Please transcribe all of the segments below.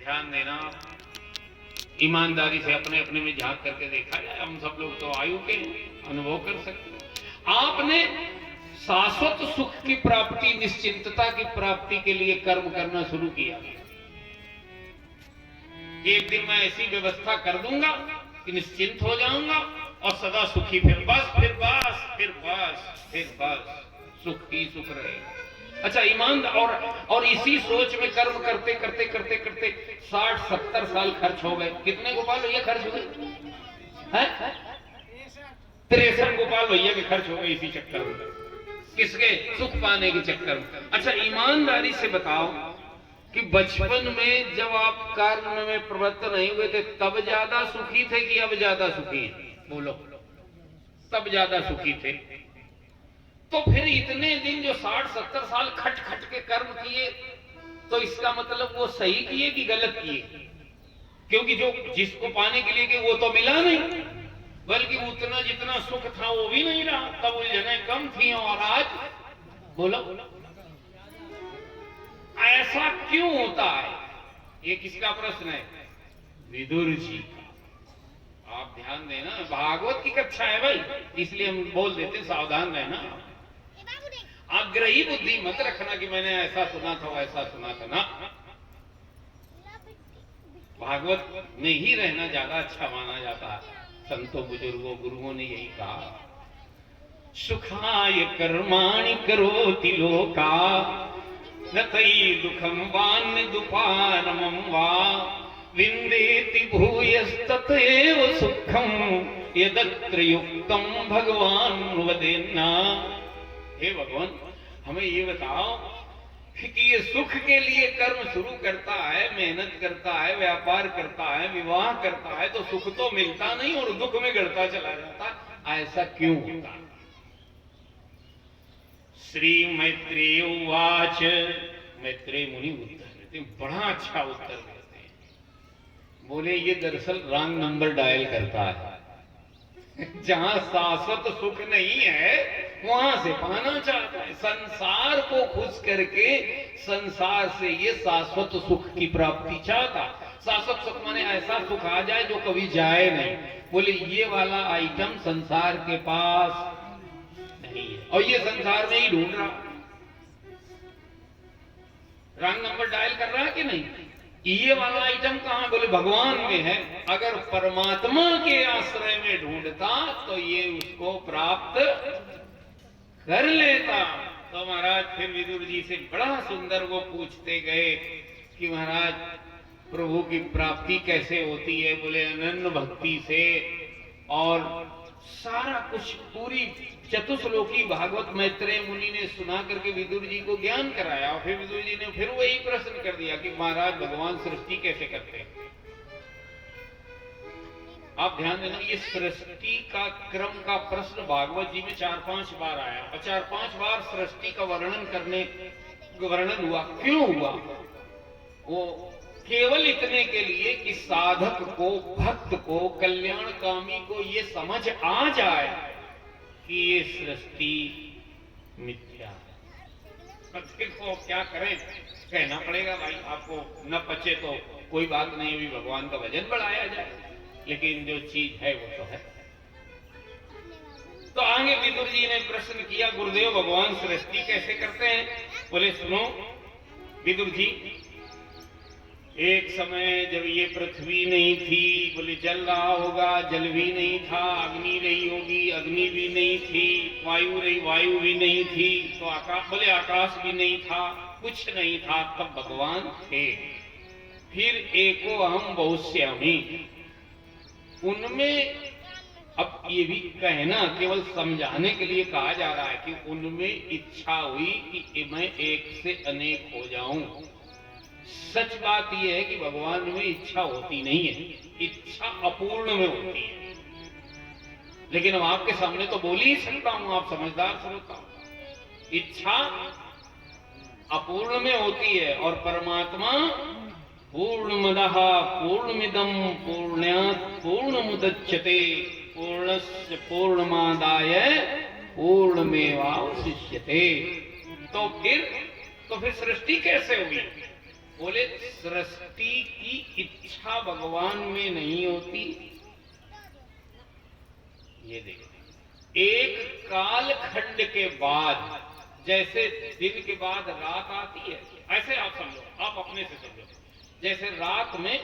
ध्यान देना, ईमानदारी से अपने अपने में झांक करके देखा जाए। हम सब लोग तो आयु के अनुभव कर सकते। आपने शाश्वत सुख की प्राप्ति, निश्चिंतता की प्राप्ति के लिए कर्म करना शुरू किया। एक दिन मैं ऐसी व्यवस्था कर दूंगा कि निश्चिंत हो जाऊंगा और सदा सुखी, फिर बस फिर बस फिर बस फिर बस सुख ही सुख रहेगा। अच्छा, ईमान और इसी सोच में कर्म करते करते करते करते 60-70 साल खर्च हो गए। कितने गोपाल भैया खर्च हुए हैं? 63 गोपाल भैया के खर्च हो गए इसी चक्कर में। किसके? सुख पाने के चक्कर में। अच्छा, ईमानदारी से बताओ कि बचपन में जब आप कर्म में प्रवृत्त नहीं हुए थे तब ज्यादा सुखी थे कि अब ज्यादा सुखी हैं? बोलो। तब ज्यादा सुखी थे। तो फिर इतने दिन जो 60-70 साल खट खट के कर्म किए, तो इसका मतलब वो सही किए कि गलत किए? क्योंकि जो जिसको पाने के लिए कि वो तो मिला नहीं, बल्कि उतना जितना सुख था वो भी नहीं रहा। तब उलझनें कम थी और आज बोलो ऐसा क्यों होता है? ये किसका प्रश्न है? विदुर जी का। आप ध्यान देना, भागवत की कक्षा है भाई, इसलिए हम बोल देते, सावधान रहना। आग्रही बुद्धि मत रखना कि मैंने ऐसा सुना था वैसा सुना था ना। भागवत में ही रहना ज्यादा अच्छा माना जाता है। संतों बुजुर्गों गुरुओं ने यही कहा, सुखाय कर्माणि करोति लोका न तयि दुखम वान्य दुपारमं वा विन्देति भूयस्ततएव सुखम यदत्र युक्तम भगवान वदेन्ना। हे भगवान, हमें ये बताओ कि ये सुख के लिए कर्म शुरू करता है, मेहनत करता है, व्यापार करता है, विवाह करता है, तो सुख तो मिलता नहीं और दुख में गढ़ता चला जाता है। ऐसा क्यों होता है? श्री मैत्रेय उवाच। मैत्रेय मुनि उत्तर देते हैं, बड़ा अच्छा उत्तर देते हैं। बोले ये दरअसल रॉन्ग नंबर डायल करता है। जहां शाश्वत सुख नहीं है वहां से पाना चाहता है। संसार को खुश करके संसार से ये शाश्वत सुख की प्राप्ति चाहता। शाश्वत सुख माने ऐसा सुख आ जाए जो कभी जाए नहीं। बोले ये वाला आइटम संसार के पास नहीं है और ये संसार में ही ढूंढ रहा। रॉन्ग नंबर डायल कर रहा है कि नहीं? ये वाला आइटम कहां? बोले भगवान में है। अगर परमात्मा के आश्रय में ढूंढता तो ये उसको प्राप्त कर लेता। तो महाराज फिर विदुर जी से बड़ा सुंदर वो पूछते गए कि महाराज प्रभु की प्राप्ति कैसे होती है? बोले अनन्य भक्ति से। और सारा कुछ पूरी चतुश्लोकी भागवत मैत्रेय मुनि ने सुना करके विदुर जी को ज्ञान कराया। और फिर विदुर जी ने फिर वही प्रश्न कर दिया कि महाराज भगवान सृष्टि कैसे करते हैं? आप ध्यान देना, ये सृष्टि का क्रम का प्रश्न भागवत जी में 4-5 बार आया और 4-5 बार सृष्टि का वर्णन हुआ। क्यों हुआ? वो केवल इतने के लिए कि साधक को, भक्त को, कल्याणकामी को ये समझ आ जाए कि ये सृष्टि मिथ्या है। देखो क्या करें, कहना पड़ेगा भाई, आपको न पचे तो कोई बात नहीं, अभी भगवान का वजन बढ़ाया जाए, लेकिन जो चीज है वो तो है। तो आगे विदुर जी ने प्रश्न किया, गुरुदेव भगवान सृष्टि कैसे करते हैं? बोले सुनो विदुर जी, एक समय जब ये पृथ्वी नहीं थी, बोले जल रहा होगा, जल भी नहीं था, अग्नि रही होगी, अग्नि भी नहीं थी, वायु रही, वायु भी नहीं थी, तो आकाश, बोले आकाश भी नहीं था, कुछ नहीं था, तब भगवान थे। फिर एको अहम बहुश्यामी, उनमें, अब ये भी कहना केवल समझाने के लिए कहा जा रहा है कि उनमें इच्छा हुई कि मैं एक से अनेक हो जाऊं। सच बात यह है कि भगवान में इच्छा होती नहीं है, इच्छा अपूर्ण में होती है। लेकिन अब आपके सामने तो बोल ही सकता हूं, आप समझदार श्रोता। इच्छा अपूर्ण में होती है और परमात्मा पूर्णमदः पूर्णमिदं पूर्णात् पूर्णमुदच्यते पूर्णस्य पूर्णमादाय पूर्णमेवावशिष्यते। तो फिर सृष्टि कैसे हुई? बोले सृष्टि की इच्छा भगवान में नहीं होती। ये देखो, एक काल खंड के बाद, जैसे दिन के बाद रात आती है, ऐसे आप समझो, आप अपने से समझो, जैसे रात में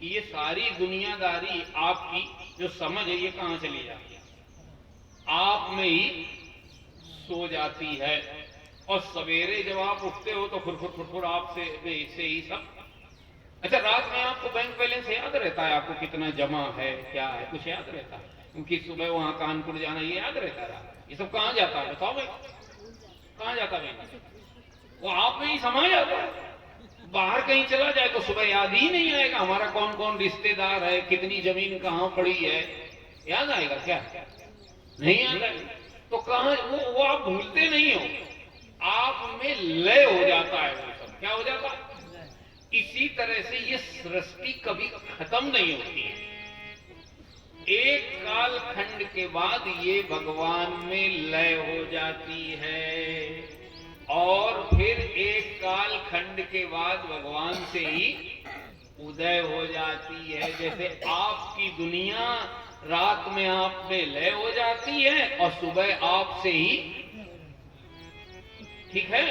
ये सारी दुनियादारी आपकी जो समझ है ये कहां चली जाती है, आप में ही सो जाती है। और सवेरे जब आप उठते हो तो फुरफुर आपसे से ही सब। अच्छा, रात में आपको बैंक बैलेंस याद रहता है, आपको कितना जमा है, क्या है, कुछ याद रहता है? क्योंकि सुबह वहां कानपुर जाना ये याद रहता है। ये सब कहां जाता है बताओ भाई, कहां जाता है? वो आप में ही समा जाता है। बाहर कहीं चला जाए तो सुबह याद ही नहीं आएगा हमारा कौन कौन रिश्तेदार है, कितनी जमीन कहां पड़ी है, याद आएगा क्या? नहीं याद आएगा। तो कहां वो आप भूलते नहीं हो, आप में लय हो जाता है। वो सब क्या हो जाता है? इसी तरह से ये सृष्टि कभी खत्म नहीं होती है। एक काल खंड के बाद ये भगवान में लय हो जाती है और फिर एक काल खंड के बाद भगवान से ही उदय हो जाती है। जैसे आपकी दुनिया रात में आप में लय हो जाती है और सुबह आपसे ही, ठीक है?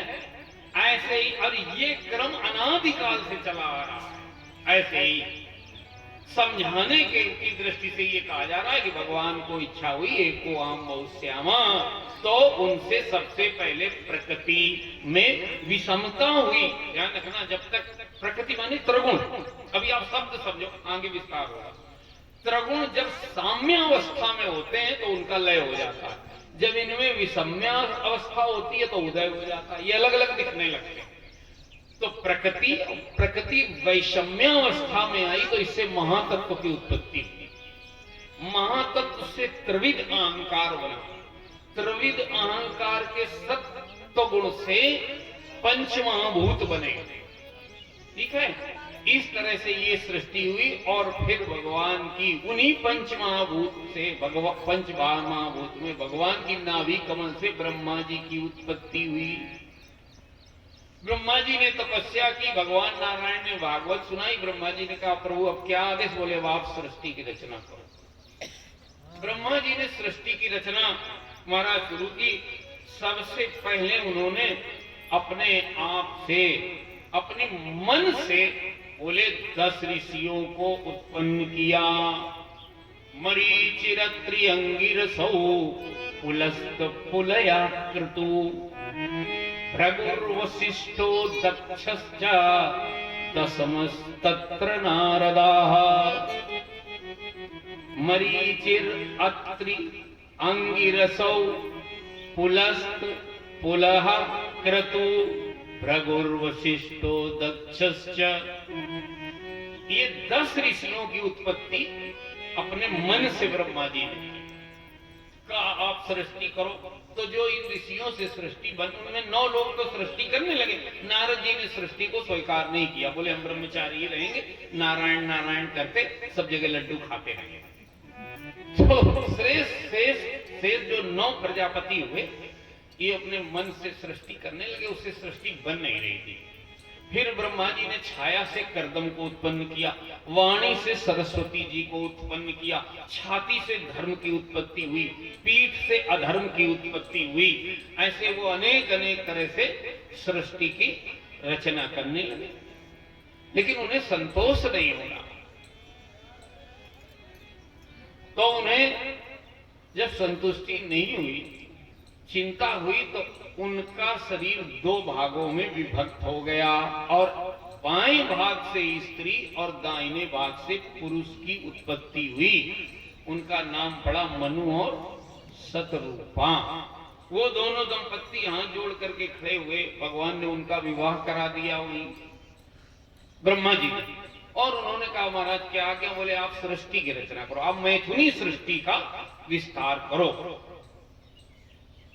ऐसे ही, और ये क्रम अनादिकाल से चला आ रहा है। ऐसे ही समझाने के की दृष्टि से ये कहा जा रहा है कि भगवान को इच्छा हुई एको आम बहुत श्यामा, तो उनसे सबसे पहले प्रकृति में विषमता हुई। ध्यान रखना, जब तक प्रकृति माने त्रिगुण, अभी आप शब्द समझो, आगे विस्तार होगा। त्रिगुण जब साम्यावस्था में होते हैं तो उनका लय हो जाता है, जब इनमें विषम्या अवस्था होती है तो उदय हो जाता है। ये अलग अलग दिखने लगते हैं। तो प्रकृति वैषम्यावस्था में आई तो इससे महातत्व की उत्पत्ति हुई। महातत्व से त्रिविध अहंकार बना, त्रिविध अहंकार के सत्व गुण से पंचमहाभूत बने। ठीक है, इस तरह से ये सृष्टि हुई और फिर भगवान की उन्हीं पंचमहाभूत से, पंचमहाभूत में भगवान की नाभि कमल से ब्रह्मा जी की उत्पत्ति हुई। ब्रह्मा जी ने तपस्या की, भगवान नारायण ने भागवत सुनाई। ब्रह्मा जी ने कहा प्रभु अब क्या आदेश? बोले आप सृष्टि की रचना करो। ब्रह्मा जी ने सृष्टि की रचना महाराज शुरू की। सबसे पहले उन्होंने अपने आप से, अपने मन से बोले 10 ऋषियों को उत्पन्न किया। मरीचिरत्रि अंगिरसौ पुलस्त पुलया क्रतु भृगुर्वसिष्ठो दक्षश्च दशमस्तत्र नारदाः। मरीचिर अत्रि अंगिरसौ पुलस्त पुलः क्रतु भृगुर्वसिष्ठो दक्षश्च। ये 10 ऋषियों की उत्पत्ति अपने मन से ब्रह्मा जी ने कहा आप सृष्टि करो। तो जो इन ऋषियों से सृष्टि बन, उनमें 9 लोग तो सृष्टि करने लगे। नारद जी ने सृष्टि को स्वीकार नहीं किया, बोले हम ब्रह्मचारी ही रहेंगे, नारायण नारायण करते सब जगह लड्डू खाते रहेंगे। तो शेष जो 9 प्रजापति हुए ये अपने मन से सृष्टि करने लगे, उससे सृष्टि बन नहीं रही थी। फिर ब्रह्मा जी ने छाया से कर्दम को उत्पन्न किया, वाणी से सरस्वती जी को उत्पन्न किया, छाती से धर्म की उत्पत्ति हुई, पीठ से अधर्म की उत्पत्ति हुई। ऐसे वो अनेक अनेक तरह से सृष्टि की रचना करने लगे, लेकिन उन्हें संतोष नहीं होगा। तो उन्हें जब संतुष्टि नहीं हुई, चिंता हुई, तो उनका शरीर 2 भागों में विभक्त हो गया और बाएं भाग से स्त्री और दाहिने भाग से पुरुष की उत्पत्ति हुई। उनका नाम पड़ा मनु और शतरूपा। वो दोनों दंपत्ति हाथ जोड़ करके खड़े हुए, भगवान ने उनका विवाह करा दिया वहीं ब्रह्मा जी ने। और उन्होंने कहा महाराज क्या क्या? बोले आप सृष्टि की रचना करो, आप मैथुनी सृष्टि का विस्तार करो।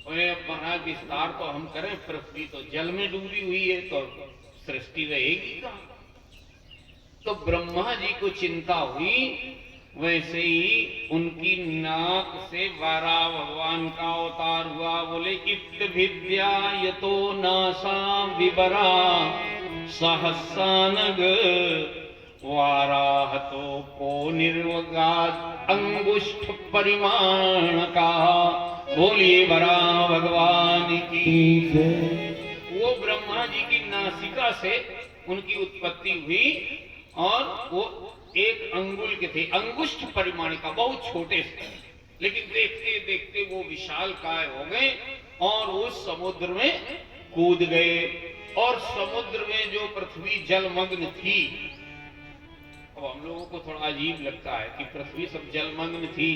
बोले अब महाराज विस्तार तो हम करें, पृथ्वी तो जल में डूबी हुई है, तो सृष्टि रहेगी कहां? तो ब्रह्मा जी को चिंता हुई। वैसे ही उनकी नाक से 12 भगवान का अवतार हुआ। बोले इत्त विद्या यतो नासा विबरा सहसानग वाराहतो को निर्वगात अंगुष्ठ परिमाण का। बोलिए बरा भगवान की जय। वो ब्रह्मा जी की नासिका से उनकी उत्पत्ति हुई और वो एक अंगुल के थे, अंगुष्ठ परिमाण का, बहुत छोटे से, लेकिन देखते देखते वो विशाल काय हो गए और उस समुद्र में कूद गए। और समुद्र में जो पृथ्वी जलमग्न थी, अब हम लोगों को थोड़ा अजीब लगता है कि पृथ्वी सब जलमग्न थी।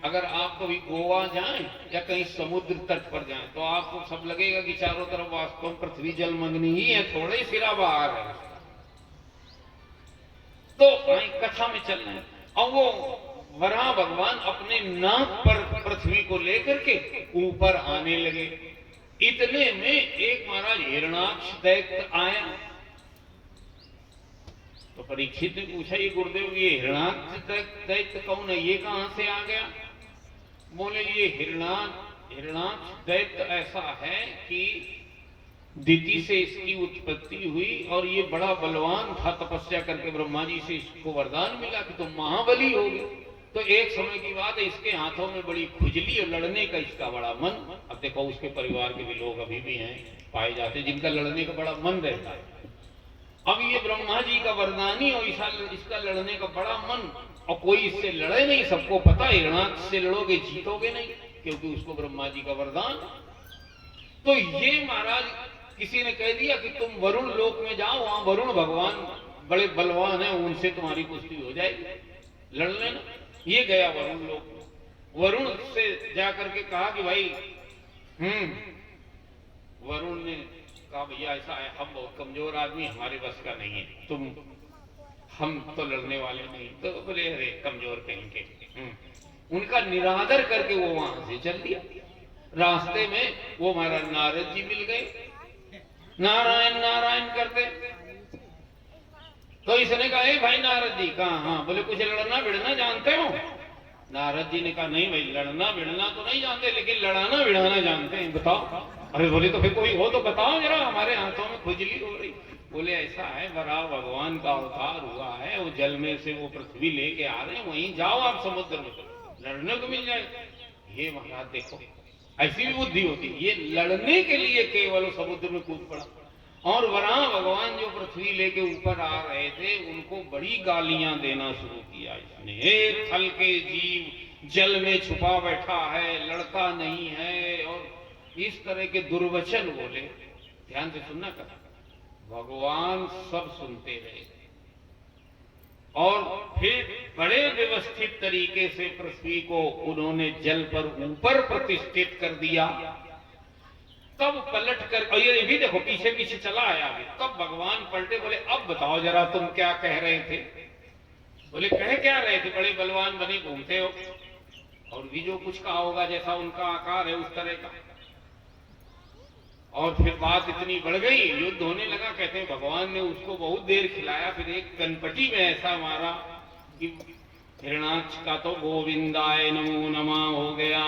अगर आप कभी गोवा जाएं या कहीं समुद्र तट पर जाएं तो आपको सब लगेगा कि चारों तरफ वास्तव में पृथ्वी जलमग्न ही है, थोड़े सिरा बाहर है। तो कथा में चल रहे हैं और वो वराह भगवान अपने नाक पर पृथ्वी को लेकर के ऊपर आने लगे। इतने में एक महाराज हिरणाक्ष दैत्य आया। तो परीक्षित ने पूछा, ये गुरुदेव ये हिरणाक्ष दैत्य कौन है, ये कहां से आ गया? बोले ये हिरणाक्ष दैत्य ऐसा है कि दिति से इसकी उत्पत्ति हुई और ये बड़ा बलवान था। तपस्या करके ब्रह्मा जी से इसको वरदान मिला कि तुम महाबली होगे। तो एक समय की बात है, इसके हाथों में बड़ी खुजली और लड़ने का इसका बड़ा मन। अब देखो उसके परिवार के भी लोग अभी भी हैं, पाए जाते जिनका लड़ने का बड़ा मन रहता है। अब ये ब्रह्मा जी का वरदानी और इसका लड़ने का बड़ा मन, और कोई इससे लड़े नहीं। सबको पता है हिरणाक्ष से लड़ोगे जीतोगे नहीं, क्योंकि उसको ब्रह्मा जी का वरदान। तो ये महाराज किसी ने कह दिया कि तुम वरुण लोक में जाओ, वहां वरुण भगवान बड़े बलवान हैं, उनसे तुम्हारी कुश्ती हो जाएगी, लड़ लेना। ये गया वरुण लोक में। वरुण से जाकर के कहा कि भाई वरुण ने कहा भैया ऐसा है, हम बहुत कमजोर आदमी, हमारे बस का नहीं है, हम तो लड़ने वाले नहीं। तो बोले अरे कमजोर कहीं के। उनका निरादर करके वो वहां से चल दिया। रास्ते में वो महाराज नारद जी मिल गए, नारायण नारायण करते। तो इसने कहा भाई नारद जी कहा, हाँ। बोले कुछ लड़ना भिड़ना जानते हो? नारद जी ने कहा नहीं भाई, लड़ना भिड़ना तो नहीं जानते, लेकिन लड़ाना भिड़ाना जानते हैं, बताओ। अरे बोले तो फिर कोई हो तो बताओ जरा, हमारे हाथों में खुजली हो रही। बोले ऐसा है, वराह भगवान का अवतार हुआ है, वो जल में से वो पृथ्वी लेके आ रहे हैं, वहीं जाओ आप समुद्र में, लड़ने को मिल जाए। ये महाराज देखो ऐसी भी बुद्धि होती, ये लड़ने के लिए केवल समुद्र में कूद पड़ा। और वराह भगवान जो पृथ्वी लेके ऊपर आ रहे थे, उनको बड़ी गालियां देना शुरू किया इसने। एक थल के जीव जल में छुपा बैठा है, लड़का नहीं है, और इस तरह के दुर्वचन बोले। ध्यान से सुनना कथा, भगवान सब सुनते रहे और फिर बड़े व्यवस्थित तरीके से पृथ्वी को उन्होंने जल पर ऊपर प्रतिष्ठित कर दिया। तब पलट कर, और ये भी देखो पीछे पीछे चला आया। तब भगवान पलटे, बोले अब बताओ जरा तुम क्या कह रहे थे? बोले कह क्या रहे थे, बड़े बलवान बने घूमते हो, और भी जो कुछ कहा होगा जैसा उनका आकार है उस तरह का। और फिर बात इतनी बढ़ गई, युद्ध होने लगा। कहते हैं भगवान ने उसको बहुत देर खिलाया, फिर एक कनपटी में ऐसा मारा कि हिरणाक्ष का तो गोविंदाय नमो नमः हो गया।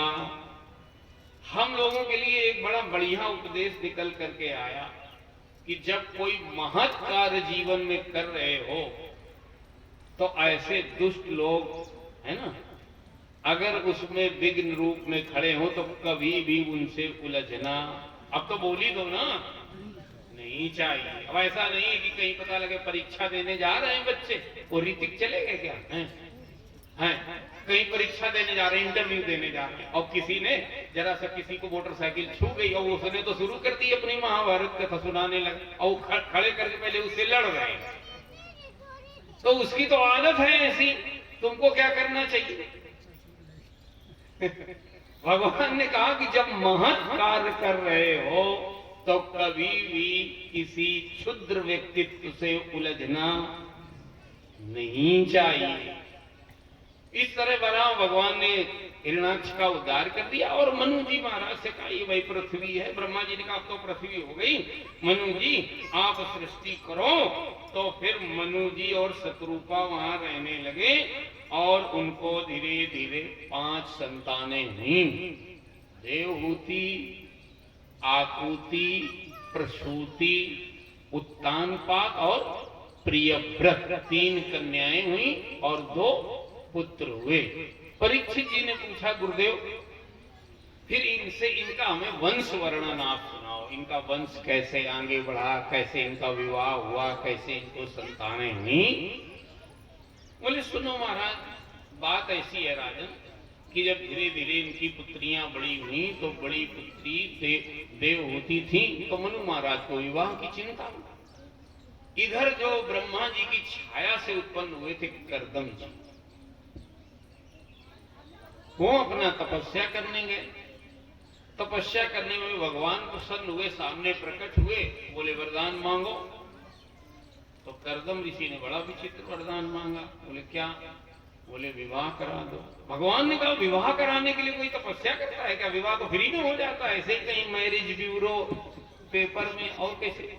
हम लोगों के लिए एक बड़ा बढ़िया उपदेश निकल करके आया कि जब कोई महत् कार्य जीवन में कर रहे हो तो ऐसे दुष्ट लोग है ना, अगर उसमें विघ्न रूप में खड़े हो तो कभी भी उनसे उलझना, अब तो बोली दो ना, नहीं चाहिए। अब ऐसा नहीं है कि कहीं पता लगे परीक्षा देने जा रहे हैं बच्चे, वो ऋतिक चले गए क्या हैं? कहीं परीक्षा देने जा रहे हैं, इंटरव्यू देने जा रहे हैं, और किसी ने जरा सा किसी को मोटरसाइकिल छू गई और उसने तो शुरू कर दी अपनी महाभारत कथा सुनाने लगे, और खड़े करके पहले उससे लड़ रहे हैं। तो उसकी तो आदत है ऐसी, तुमको क्या करना चाहिए? भगवान ने कहा कि जब महत् कार्य कर रहे हो तो कभी भी किसी क्षुद्र व्यक्तित्व से उलझना नहीं चाहिए। इस तरह वराह भगवान ने हिरणाक्ष का उद्धार कर दिया। और मनु जी महाराज से कहा ये भाई पृथ्वी है। ब्रह्मा जी ने कहा अब तो पृथ्वी हो गई, मनु जी आप सृष्टि करो। तो फिर मनु जी और शत्रुपा वहां रहने लगे और उनको धीरे धीरे 5 संतानें हुई। देवहूति, आकुति, प्रसूति उत्तानपाद और प्रियव्रत, 3 कन्याएं हुई और 2 पुत्र हुए। परीक्षित जी ने पूछा, गुरुदेव फिर इनसे इनका हमें वंश वर्णन आप सुनाओ, इनका वंश कैसे आगे बढ़ा, कैसे इनका विवाह हुआ, कैसे इनको संतानें हुई। बोले सुनो महाराज, बात ऐसी है राजन कि जब धीरे धीरे इनकी पुत्रियां बड़ी हुई तो बड़ी पुत्री देव होती थी, तो मनु महाराज को विवाह की चिंता। इधर जो ब्रह्मा जी की छाया से उत्पन्न हुए थे कर्दम जी, वो अपना तपस्या करने गए। तपस्या करने में भगवान प्रसन्न हुए, सामने प्रकट हुए, बोले वरदान मांगो। तो कर्दम ऋषि ने बड़ा विचित्र वरदान मांगा। बोले क्या? बोले विवाह करा दो। भगवान ने कहा विवाह कराने के लिए कोई तपस्या करता है क्या? विवाह तो फ्री में हो जाता है, ऐसे ही कहीं मैरिज ब्यूरो पेपर में और कैसे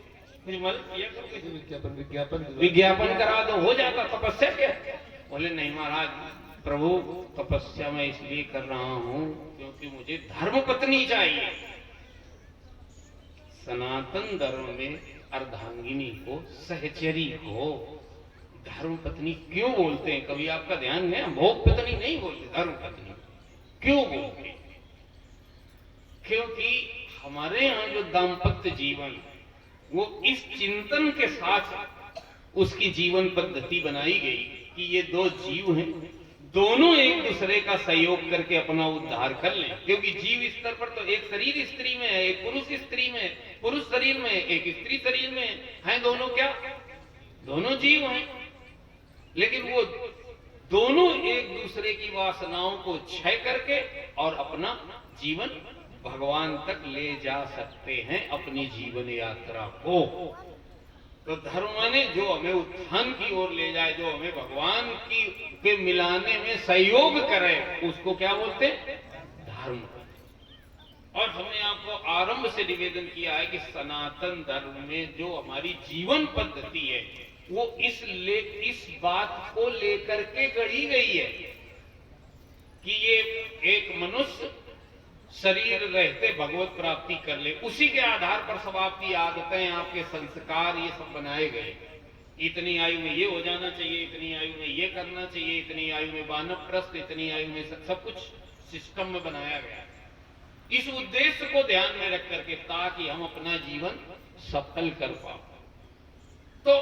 विज्ञापन करा दो, हो जाता। तपस्या क्या? बोले नहीं महाराज, प्रभु तपस्या मैं इसलिए कर रहा हूं क्योंकि मुझे धर्म पत्नी चाहिए। सनातन धर्म में अर्धांगिनी को, सहचरी को धर्म पत्नी क्यों बोलते हैं? कभी आपका ध्यान है? भोग पत्नी नहीं बोलते, धर्म पत्नी क्यों बोलते? क्योंकि हमारे यहाँ जो दाम्पत्य जीवन, वो इस चिंतन के साथ उसकी जीवन पद्धति बनाई गई कि ये 2 जीव हैं, दोनों एक दूसरे का सहयोग करके अपना उद्धार कर लें। क्योंकि जीव स्तर पर तो एक शरीर स्त्री में है, एक पुरुष स्त्री में, पुरुष शरीर में, एक स्त्री शरीर में है। दोनों क्या? दोनों जीव हैं, लेकिन वो दोनों एक दूसरे की वासनाओं को क्षय करके और अपना जीवन भगवान तक ले जा सकते हैं, अपनी जीवन यात्रा को। तो धर्म माने जो हमें उत्थान की ओर ले जाए, जो हमें भगवान की के मिलाने में सहयोग करे, उसको क्या बोलते हैं? धर्म। और हमने आपको आरंभ से निवेदन किया है कि सनातन धर्म में जो हमारी जीवन पद्धति है वो इस बात को लेकर के गढ़ी गई है कि ये एक मनुष्य शरीर रहते भगवत प्राप्ति कर ले। उसी के आधार पर सब आपकी आदतें, आपके संस्कार ये सब बनाए गए। इतनी आयु में ये हो जाना चाहिए, इतनी आयु में ये करना चाहिए, इतनी आयु में वानप्रस्थ, इतनी आयु में सब कुछ सिस्टम में बनाया गया, इस उद्देश्य को ध्यान में रख करके, ताकि हम अपना जीवन सफल कर पाओ। तो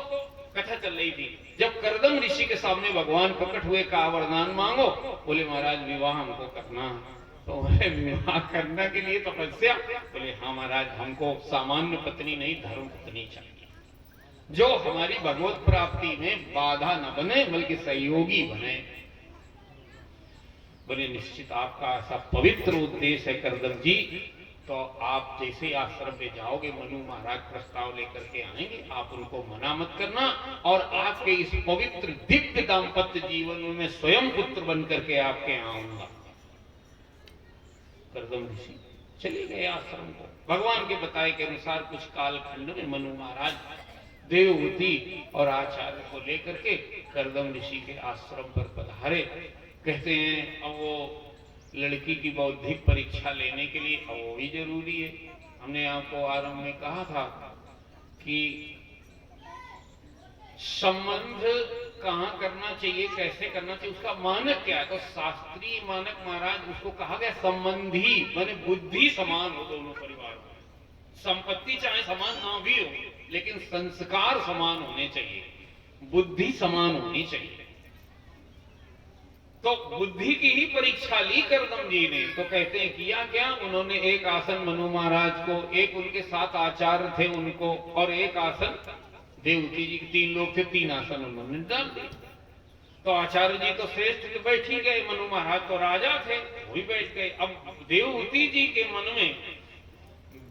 कथा चल रही थी, जब कर्दम ऋषि के सामने भगवान प्रकट हुए, कहा वरदान मांगो। बोले महाराज विवाह हमको करना है। तो विवाह करने के लिए तपस्या? बोले हाँ महाराज, हमको सामान्य पत्नी नहीं, धर्म पत्नी चाहिए, जो हमारी भगवत प्राप्ति में बाधा न बने बल्कि सहयोगी बने। बोले निश्चित आपका ऐसा पवित्र उद्देश्य है कर्दम जी, तो आप जैसे आश्रम में जाओगे, मनु महाराज प्रस्ताव लेकर के आएंगे, आप उनको मना मत करना, और आपके इस पवित्र दिव्य दाम्पत्य जीवन में स्वयं पुत्र बन करके आपके यहाँ आऊंगा। कर्दम ऋषि चले गए आश्रम को। भगवान के बताए के अनुसार कुछ कालखंड में मनु महाराज देवहूति और आचार्य को लेकर के कर्दम ऋषि के आश्रम पर पधारे। कहते हैं अब वो लड़की की बौद्धिक परीक्षा लेने के लिए, अब वो भी जरूरी है। हमने आपको आरंभ में कहा था कि संबंध कहाँ करना चाहिए, कैसे करना चाहिए, उसका मानक क्या है? तो शास्त्रीय मानक महाराज उसको कहा गया संबंधी, माने बुद्धि समान हो दोनों परिवार में। संपत्ति चाहे समान ना भी हो, लेकिन संस्कार समान होने चाहिए, बुद्धि समान होनी चाहिए। तो बुद्धि की ही परीक्षा ली कर्दम जी ने। तो कहते हैं किया क्या, उन्होंने एक आसन मनु महाराज को, एक उनके साथ आचार्य थे उनको, और एक आसन देवहूति जी, 3 लोग थे, 3 आसन उन्होंने डाल दिए। तो आचार्य जी तो श्रेष्ठ थे, बैठ ही गए, मनु महाराज तो राजा थे, वो भी बैठ गए। अब देवहूति जी के मन में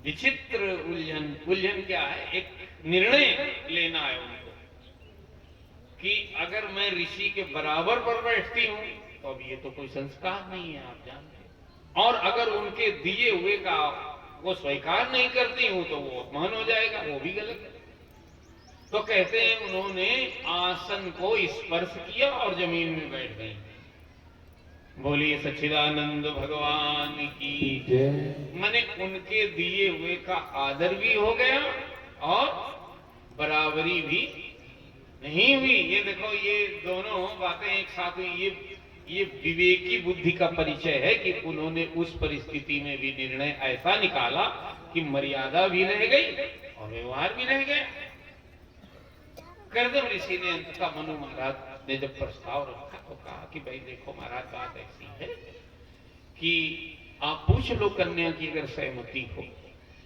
विचित्र उलझन क्या है, एक निर्णय लेना है उनको कि अगर मैं ऋषि के बराबर पर बैठती हूँ तो अब ये तो कोई संस्कार नहीं है, आप जानते, और अगर उनके दिए हुए का वो स्वीकार नहीं करती हूँ तो वो अपमान हो जाएगा, वो भी गलत है। तो कहते हैं उन्होंने आसन को स्पर्श किया और जमीन में बैठ गए। बोलिए सच्चिदानंद भगवान की जय। माने उनके दिए हुए का आदर भी हो गया और बराबरी भी नहीं हुई। ये देखो, ये दोनों बातें एक साथ हुई। ये विवेकी बुद्धि का परिचय है कि उन्होंने उस परिस्थिति में भी निर्णय ऐसा निकाला कि मर्यादा भी रह गई और व्यवहार भी रह गया। कर्दम ऋषि ने अंततः मनु महाराज ने जब प्रस्ताव रखा तो कहा कि भाई देखो महाराज, बात ऐसी है कि आप पूछ लो कन्या की अगर सहमति हो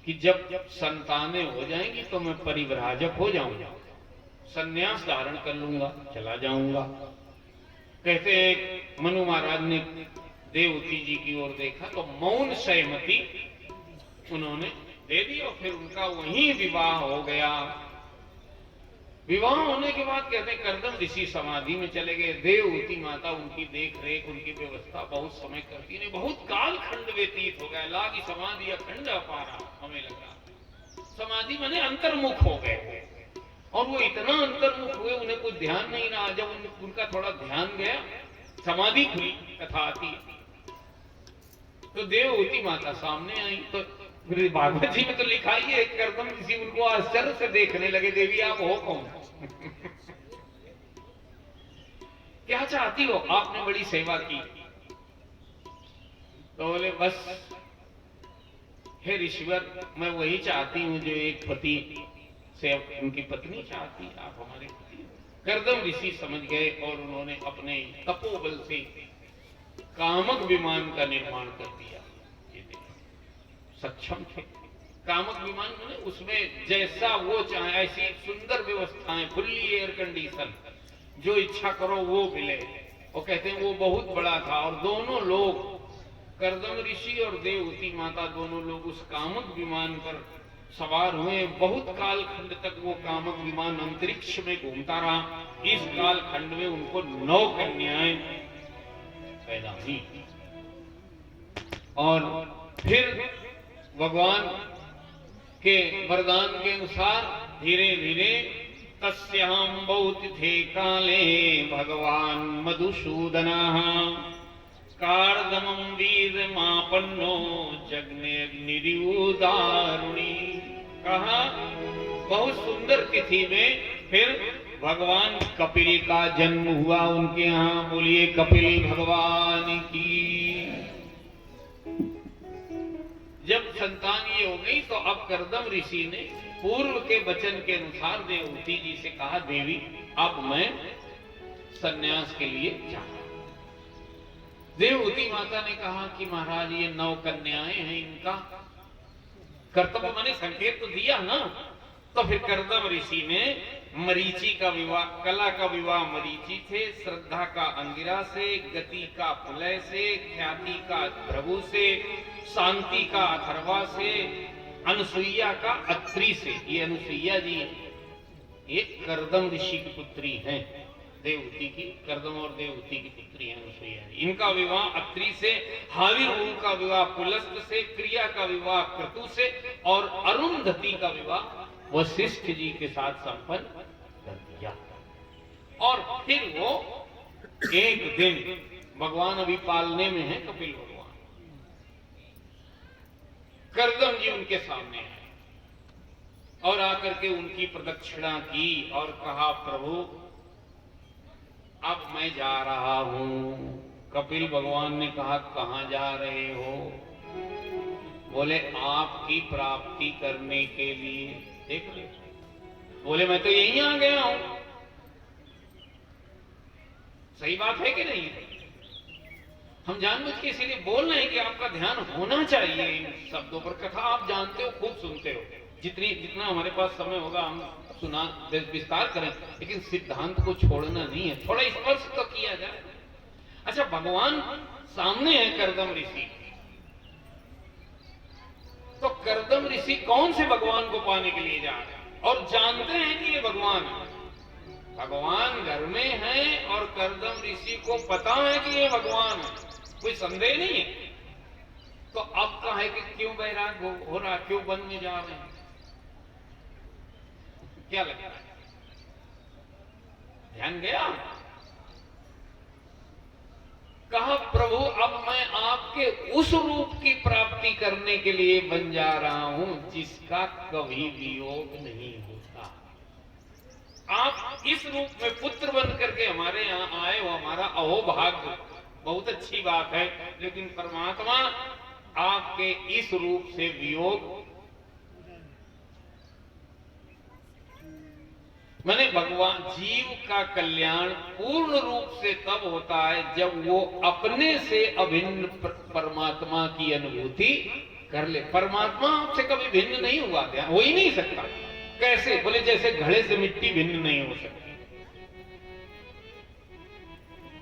कि जब संतानें हो जाएंगी तो मैं परिव्राजक हो जाऊंगा, संन्यास धारण कर लूंगा, चला जाऊंगा। कहते हैं मनु महाराज ने देवहूति जी की ओर देखा तो मौन सहमति उन्होंने दे दी और फिर उनका वहीं विवाह हो गया। विवाह होने के बाद कहते हैं कर्दम ऋषि समाधि में चले गए। देवहूति माता उनकी देख रेख, उनकी व्यवस्था बहुत समय करती है। बहुत काल खंड व्यतीत हो गया। लागी समाधि अखंड अपारा, हमें लगा समाधि माने अंतर्मुख हो गए और वो इतना अंतर्मुख हुए उन्हें कुछ ध्यान नहीं रहा। जब उनका थोड़ा ध्यान गया, समाधि खुली, कथा आती तो देवहूति माता सामने आई। तो भागवत जी में तो लिखा ही है, कर्दम ऋषि उनको आश्चर्य से देखने लगे, देवी आप हो कौन? क्या चाहती हो? आपने बड़ी सेवा की। तो बोले बस हे ऋषिवर, मैं वही चाहती हूं जो एक पति से उनकी पत्नी चाहती है, आप हमारे पति। कर्दम ऋषि समझ गए और उन्होंने अपने तपोबल से कामक विमान का निर्माण कर दिया। सक्षम थे। कामक विमान में उसमें जैसा वो चाहे ऐसी सुंदर व्यवस्थाएं, फुल्ली एयर कंडीशन, जो इच्छा करो वो मिले। वो कहते हैं वो बहुत बड़ा था और दोनों लोग, कर्दम ऋषि और देवहूति माता, दोनों लोग उस कामक विमान पर सवार हुए। बहुत काल खंड तक वो कामक विमान अंतरिक्ष में घूमता रहा। इस काल खंड में उनको 9 कन्याएं पैदा हुई और फिर भगवान के वरदान के अनुसार धीरे धीरे तस्याम बहुत थे काले भगवान मधुसूदनः कार्दमं वीरमापन्नो जग्ने अग्निरिउदारुणी। कहा बहुत सुंदर तिथि में फिर भगवान कपिल का जन्म हुआ उनके यहाँ। बोलिए कपिल भगवान की। जब संतान ये हो गई तो अब कर्दम ऋषि ने पूर्व के वचन के अनुसार देवहूति जी से कहा, देवी अब मैं सन्यास के लिए जाऊंगा। देवहूति माता ने कहा कि महाराज ये 9 कन्याएं हैं, इनका कर्तव्य मैंने संकेत तो दिया ना। तो फिर कर्दम ऋषि ने मरीचि का विवाह, कला का विवाह मरीचि से, श्रद्धा का अंगिरा से, गति का पुलय से, ख्याति का भृगु से, शांति का अथर्वा से, अनुसुईया का अत्रि से। ये अनुसुईया जी एक कर्दम ऋषि की पुत्री हैं, देवहूति की। कर्दम और देवहूति की पुत्री है अनुसुईया जी। इनका विवाह अत्रि से, हाविर का विवाह पुलस्त से, क्रिया का विवाह क्रतु से और अरुंधति का विवाह वशिष्ठ जी के साथ संपन्न कर दिया। और फिर वो एक दिन, भगवान अभी पालने में है, कपिल भगवान, कर्दम जी उनके सामने आए और आकर के उनकी प्रदक्षिणा की और कहा, प्रभु अब मैं जा रहा हूं। कपिल भगवान ने कहा, कहां जा रहे हो? बोले आपकी प्राप्ति करने के लिए। देख ले, बोले मैं तो यहीं आ गया हूं। सही बात है कि नहीं? हम जानबूझ के इसीलिए बोल रहे हैं कि आपका ध्यान होना चाहिए इन शब्दों पर। कथा आप जानते हो, खूब सुनते हो, जितना हमारे पास समय होगा हम सुना विस्तार करें, लेकिन सिद्धांत को छोड़ना नहीं है, थोड़ा स्पर्श तो किया जाए। अच्छा, भगवान सामने है कर्दम ऋषि, तो कर्दम ऋषि कौन से भगवान को पाने के लिए जा रहे हैं और जानते हैं कि ये भगवान है। भगवान घर में है और कर्दम ऋषि को पता है कि ये भगवान है, कोई संदेह नहीं है। तो अब कहा है कि क्यों बैराग हो रहा, क्यों वन में जा रहे हैं? क्या लगता है? ध्यान गया? कहा, प्रभु अब मैं आपके उस रूप की प्राप्ति करने के लिए बन जा रहा हूं जिसका कभी वियोग नहीं होता। आप इस रूप में पुत्र बन करके हमारे यहाँ आए हो, हमारा अहोभाग्य, बहुत अच्छी बात है। लेकिन परमात्मा आपके इस रूप से वियोग, मैंने भगवान जीव का कल्याण पूर्ण रूप से तब होता है जब वो अपने से अभिन्न परमात्मा की अनुभूति कर ले। परमात्मा आपसे कभी भिन्न नहीं हुआ, हो ही नहीं सकता। कैसे? बोले जैसे घड़े से मिट्टी भिन्न नहीं हो सकती,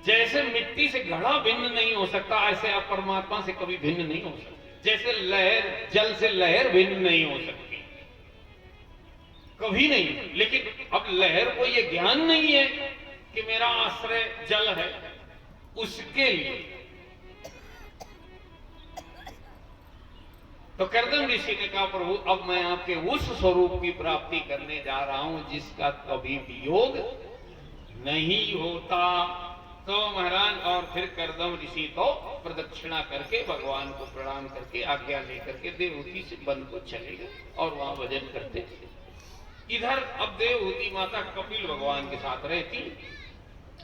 जैसे मिट्टी से घड़ा भिन्न नहीं हो सकता, ऐसे आप परमात्मा से कभी भिन्न नहीं हो सकते। जैसे लहर जल से लहर भिन्न नहीं हो सकती, कभी नहीं। लेकिन अब लहर को ये ज्ञान नहीं है कि मेरा आश्रय जल है, उसके लिए तो कर्दम ऋषि ने कहा, प्रभु अब मैं आपके उस स्वरूप की प्राप्ति करने जा रहा हूं जिसका कभी वियोग नहीं होता। तो महाराज और फिर कर्दम ऋषि तो प्रदक्षिणा करके भगवान को प्रणाम करके आज्ञा लेकर के देवहूति से वन को चले गए और वहां भजन करते थे। इधर अब देवहूति माता कपिल भगवान के साथ रहती।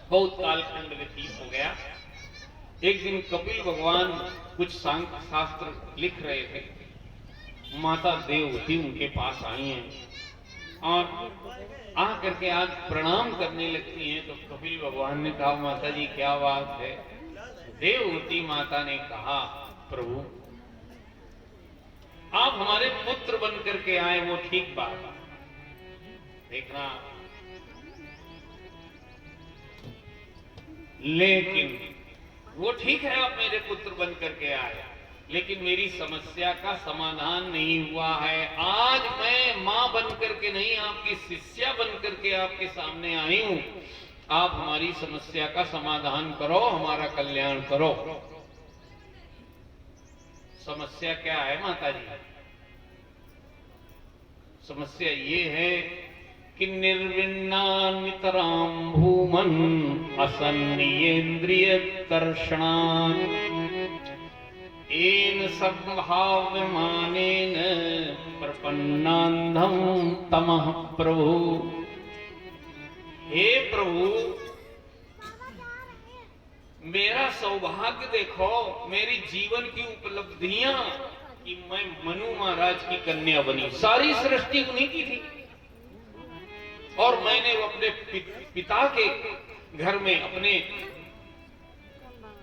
बहुत कालखंड व्यतीत हो गया। एक दिन कपिल भगवान कुछ सांख्य शास्त्र लिख रहे थे, माता देवहूति उनके पास आई हैं और आ करके आज प्रणाम करने लगती हैं। तो कपिल भगवान ने कहा, माता जी क्या बात है? देवहूति माता ने कहा, प्रभु आप हमारे पुत्र बन करके आए, वो ठीक बात, देखना, लेकिन वो ठीक है आप मेरे पुत्र बन करके आए, लेकिन मेरी समस्या का समाधान नहीं हुआ है। आज मैं मां बन करके नहीं, आपकी शिष्या बन करके आपके सामने आई हूं। आप हमारी समस्या का समाधान करो, हमारा कल्याण करो। समस्या क्या है माता जी? समस्या ये है कि निर्विन्ना नितराम भूमन असन्नियेन्द्रिय कर्षणान् एन संभाव्यमानेन प्रपन्नान्धं तमः प्रभु। हे प्रभु, मेरा सौभाग्य देखो, मेरी जीवन की उपलब्धियां कि मैं मनु महाराज की कन्या बनी। सारी सृष्टि उन्हीं की थी और मैंने वो अपने पिता के घर में अपने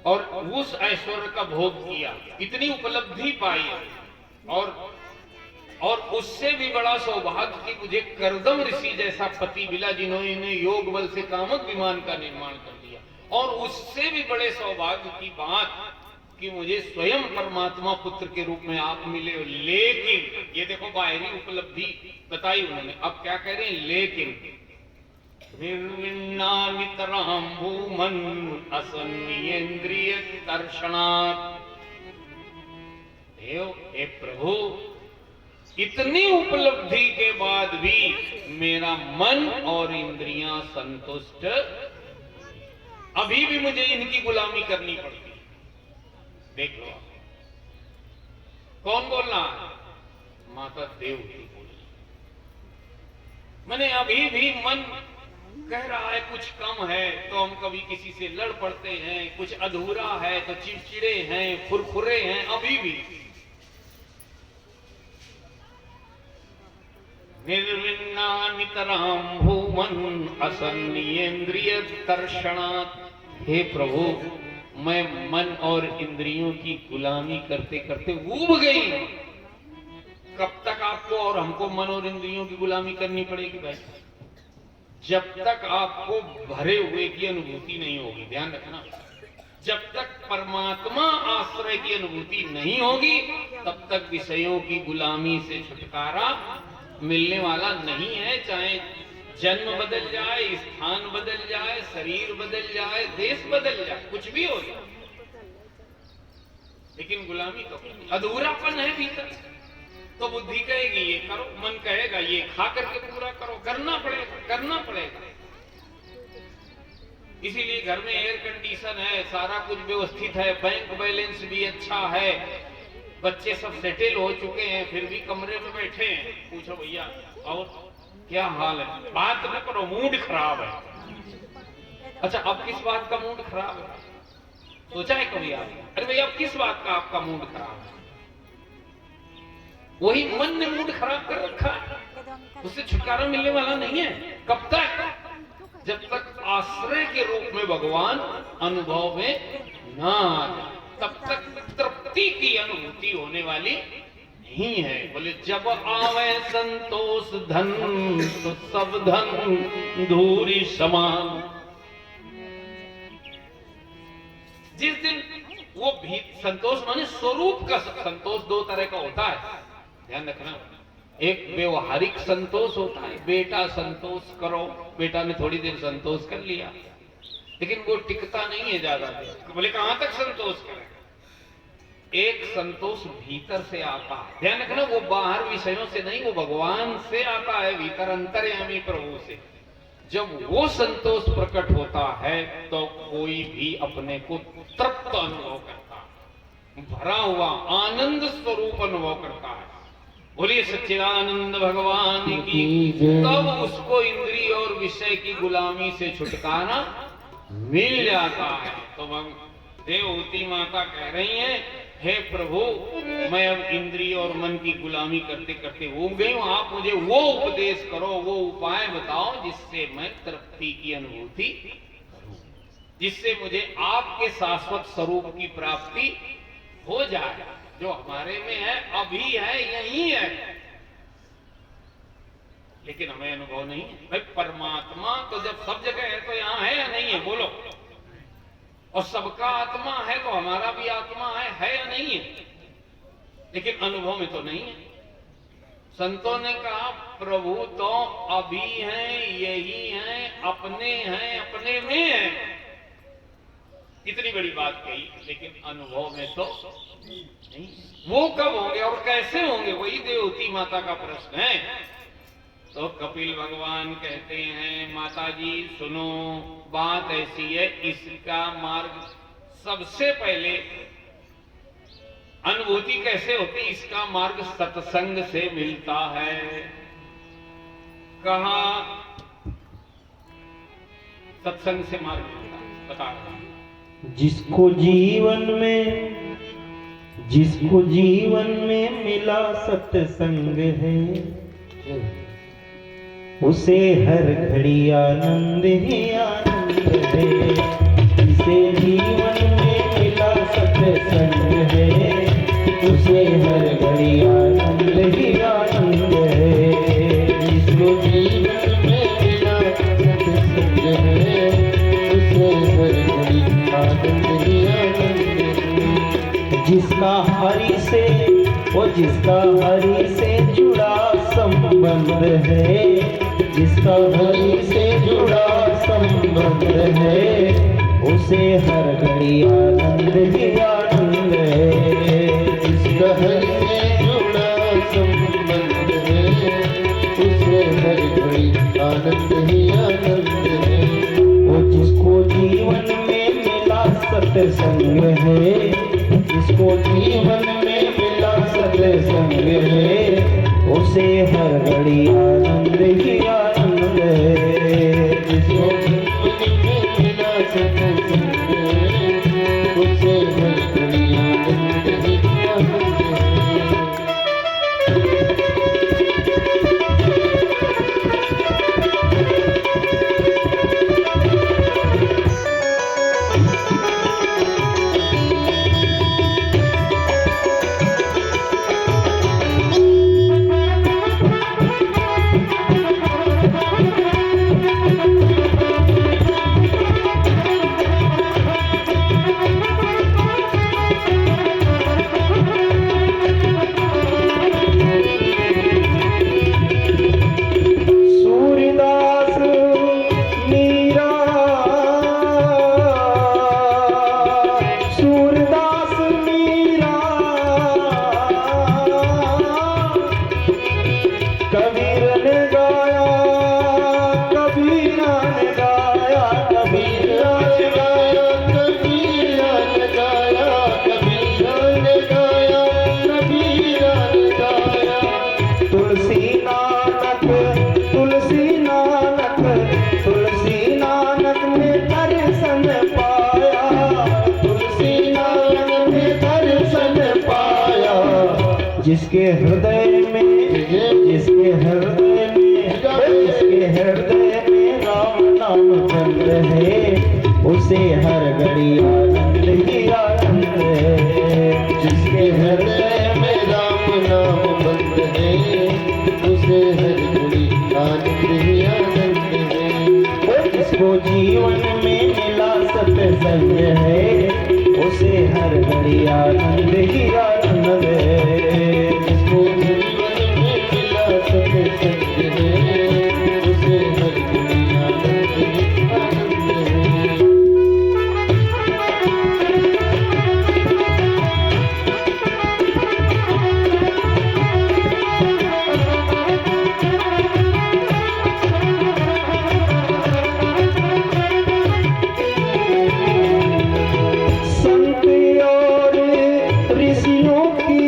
और उस ऐश्वर्य का भोग किया, इतनी उपलब्धि पाई। और उससे भी बड़ा सौभाग्य कि मुझे कर्दम ऋषि जैसा पति मिला जिन्होंने योग बल से कामक विमान का निर्माण कर दिया। और उससे भी बड़े सौभाग्य की बात कि मुझे स्वयं परमात्मा पुत्र के रूप में आप मिले। लेकिन ये देखो बाहरी उपलब्धि बताई उन्होंने, अब क्या कह रहे हैं? लेकिन निर्विन्ना नितराम भूमन असन्नियेन्द्रिय कर्षणात्। हे प्रभु, इतनी उपलब्धि के बाद भी मेरा मन और इंद्रियां संतुष्ट, अभी भी मुझे इनकी गुलामी करनी पड़ती। देख लो, कौन बोल रहा है? माता देवहूति बोल रही। मैंने अभी भी मन कह रहा है कुछ कम है तो हम कभी किसी से लड़ पड़ते हैं, कुछ अधूरा है तो चिड़चिड़े हैं, फुरफुरे हैं। अभी भी निर्विन्ना नितराम भूमन असन्नियेन्द्रिय कर्षणात्। हे प्रभु, मैं मन और इंद्रियों की गुलामी करते करते ऊब गई। कब तक आपको और हमको मन और इंद्रियों की गुलामी करनी पड़ेगी भाई? जब तक आपको भरे हुए की अनुभूति नहीं होगी। ध्यान रखना, जब तक परमात्मा आश्रय की अनुभूति नहीं होगी तब तक विषयों की गुलामी से छुटकारा मिलने वाला नहीं है। चाहे जन्म बदल जाए, स्थान बदल जाए, शरीर बदल जाए, देश बदल जाए, कुछ भी हो जाए, लेकिन गुलामी तो अधूरापन है भीतर। तो बुद्धि कहेगी ये करो, मन कहेगा ये खा करके पूरा करो, करना पड़ेगा, करना पड़ेगा। इसीलिए घर में एयर कंडीशन है, सारा कुछ व्यवस्थित है, बैंक बैलेंस भी अच्छा है, बच्चे सब सेटल हो चुके हैं, फिर भी कमरे में बैठे हैं। पूछो भैया और क्या हाल है, बात न करो, मूड खराब है। अच्छा, अब किस बात का मूड खराब है? सोचा है कभी आपने? अरे भाई, अब किस बात का आपका मूड खराब है? वही मन ने मूड खराब कर रखा है, उससे छुटकारा मिलने वाला नहीं है। कब तक? जब तक आश्रय के रूप में भगवान अनुभव में ना आ जाए, तब तक तृप्ति की अनुभूति होने वाली नहीं है। बोले जब आवे संतोष धन, तो सब धन धूरी समान। जिस दिन वो भी संतोष माने स्वरूप का संतोष दो तरह का होता है, ध्यान रखना। एक व्यवहारिक संतोष होता है, बेटा संतोष करो, बेटा ने थोड़ी देर संतोष कर लिया, लेकिन वो टिकता नहीं है ज्यादा देर। बोले कहां तक संतोष करें? एक संतोष भीतर से आता है, ध्यान रखना, वो बाहर विषयों से नहीं, वो भगवान से आता है, भीतर अंतर्यामी प्रभु से। जब वो संतोष प्रकट होता है तो कोई भी अपने को तृप्त अनुभव करता है, भरा हुआ आनंद स्वरूप अनुभव करता है। बोलिए सच्चिदानंद भगवान की। तब उसको इंद्रिय और विषय की गुलामी से छुटकारा मिल जाता है। तो देवहूति माता कह रही हैं, हे प्रभु, मैं अब इंद्रिय और मन की गुलामी करते करते ऊब गई हूं, आप मुझे वो उपदेश करो, वो उपाय बताओ जिससे मैं तृप्ति की अनुभूति करूं, जिससे मुझे आपके शाश्वत स्वरूप की प्राप्ति हो जाए। जो हमारे में है, अभी है, यही है, लेकिन हमें अनुभव नहीं है। भाई परमात्मा तो जब सब जगह है तो यहां है या नहीं है? बोलो। और सबका आत्मा है तो हमारा भी आत्मा है या नहीं है? लेकिन अनुभव में तो नहीं है। संतों ने कहा प्रभु तो अभी हैं, यही हैं, अपने हैं, अपने में है। इतनी बड़ी बात कही, लेकिन अनुभव में तो नहीं। वो कब होंगे और कैसे होंगे, वही देवहूति माता का प्रश्न है। तो कपिल भगवान कहते हैं, माता जी सुनो, बात ऐसी है, इसका मार्ग सबसे पहले अनुभूति कैसे होती, इसका मार्ग सत्संग से मिलता है। कहा सत्संग से मार्ग मिलता है, बता रहा हूं। जिसको जीवन में मिला सत्संग है, उसे हर घड़ी आनंद ही आनंद है। जिसे जीवन में मिला सत्संग है, उसे हर घड़ी आनंद ही आनंद है। जिसको जीवन में मिला सत्संग है, उसे हर घड़ी आनंद ही आनंद है। जिसका हरि से जुड़ा संबंध है, जिसका हरि से जुड़ा संबंध है, उसे हर घड़ी आनंद ही आनंद है। जिसका हरि से जुड़ा संबंध है, उसे हर घड़ी आनंद ही आनंद है। वो जिसको जीवन में मिला सत्संग है, जिसको जीवन में मिला सत्संग है, उसे हर घड़ी आनंद ही आनंद है। जिसको जीवन में मिला सत्संग है, उसे हर घड़ी आनंद ही आनंद है। जिसके हृदय में जिसके हृदय में राम नाम चल रहे, उसे हर घड़ी आनंद ही आनंद है। जिसके हृदय में राम नाम बंद है, उसे हर घड़ी आनंद ही आनंद है। जिसको जीवन में मिला सत्संग है, उसे हर घड़ी आनंद ही आनंद है। जिसको जीवन में मिला सत्संग है, उसे हर घड़ी आनंद ही आनंद है। संत और ऋषियों की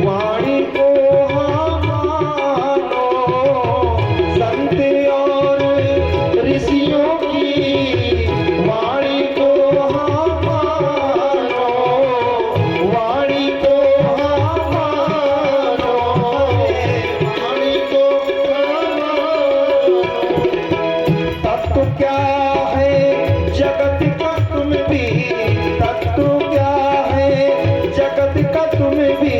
वाणी को मानो, संत और ऋषियों की वाणी को मानो, वाणी को मानो, वाणी को मानो। तत्व क्या है जगत का तुम भी, तत्व क्या है जगत का तुम भी,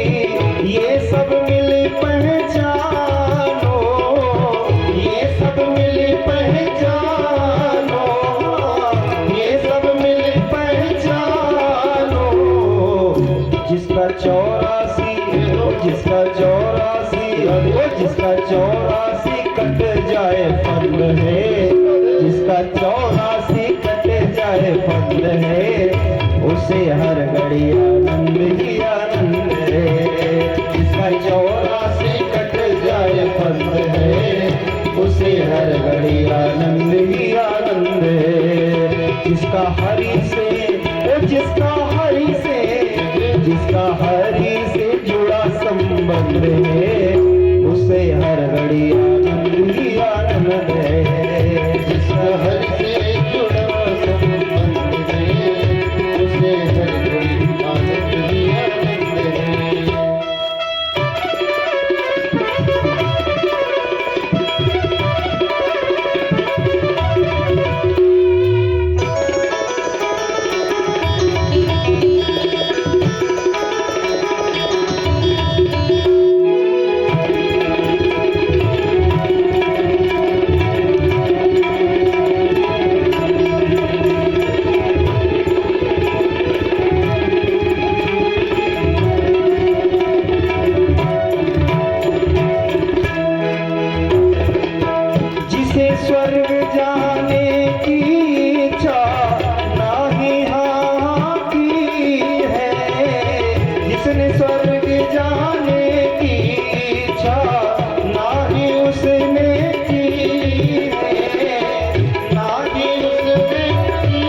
ये सब मिल पहचानो, ये सब मिल पहचानो, ये सब मिल पहचानो। जिसका 84 जिसका 84 कट जाए फल है, जिसका 84 कट जाए फल है, उसे हर घड़ी आनंद ही आनंद है। जिसका 84 कट जाए फल है, उसे हर घड़ी आनंद ही आनंद है। जिसका हरि से जिसका हरि से जुड़ा संबंध है, उसे हर घड़ी आनंद ही आनंद है। जिसका हरि से जुड़ा संबंध है, उसे हर घड़ी आनंद ही आनंद है। जिसे स्वर्ग जाने की इच्छा नाही यहाँ की है, जिसने स्वर्ग जाने की इच्छा नाही उसने की है, नाही उसने की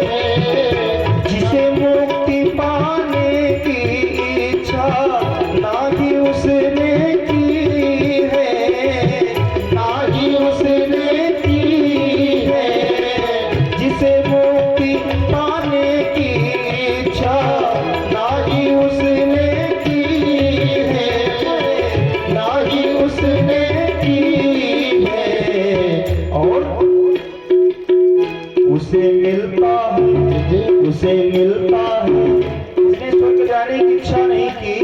है। जिसे मुक्ति पाने की इच्छा नाही उसने की है, नाही उसने की है। जिसे मुक्ति पाने की इच्छा नाही उसने की है, नाही उसने की है। और उसे मिलता है, उसे मिलता है, उसने स्वर्ग जाने की इच्छा नहीं की,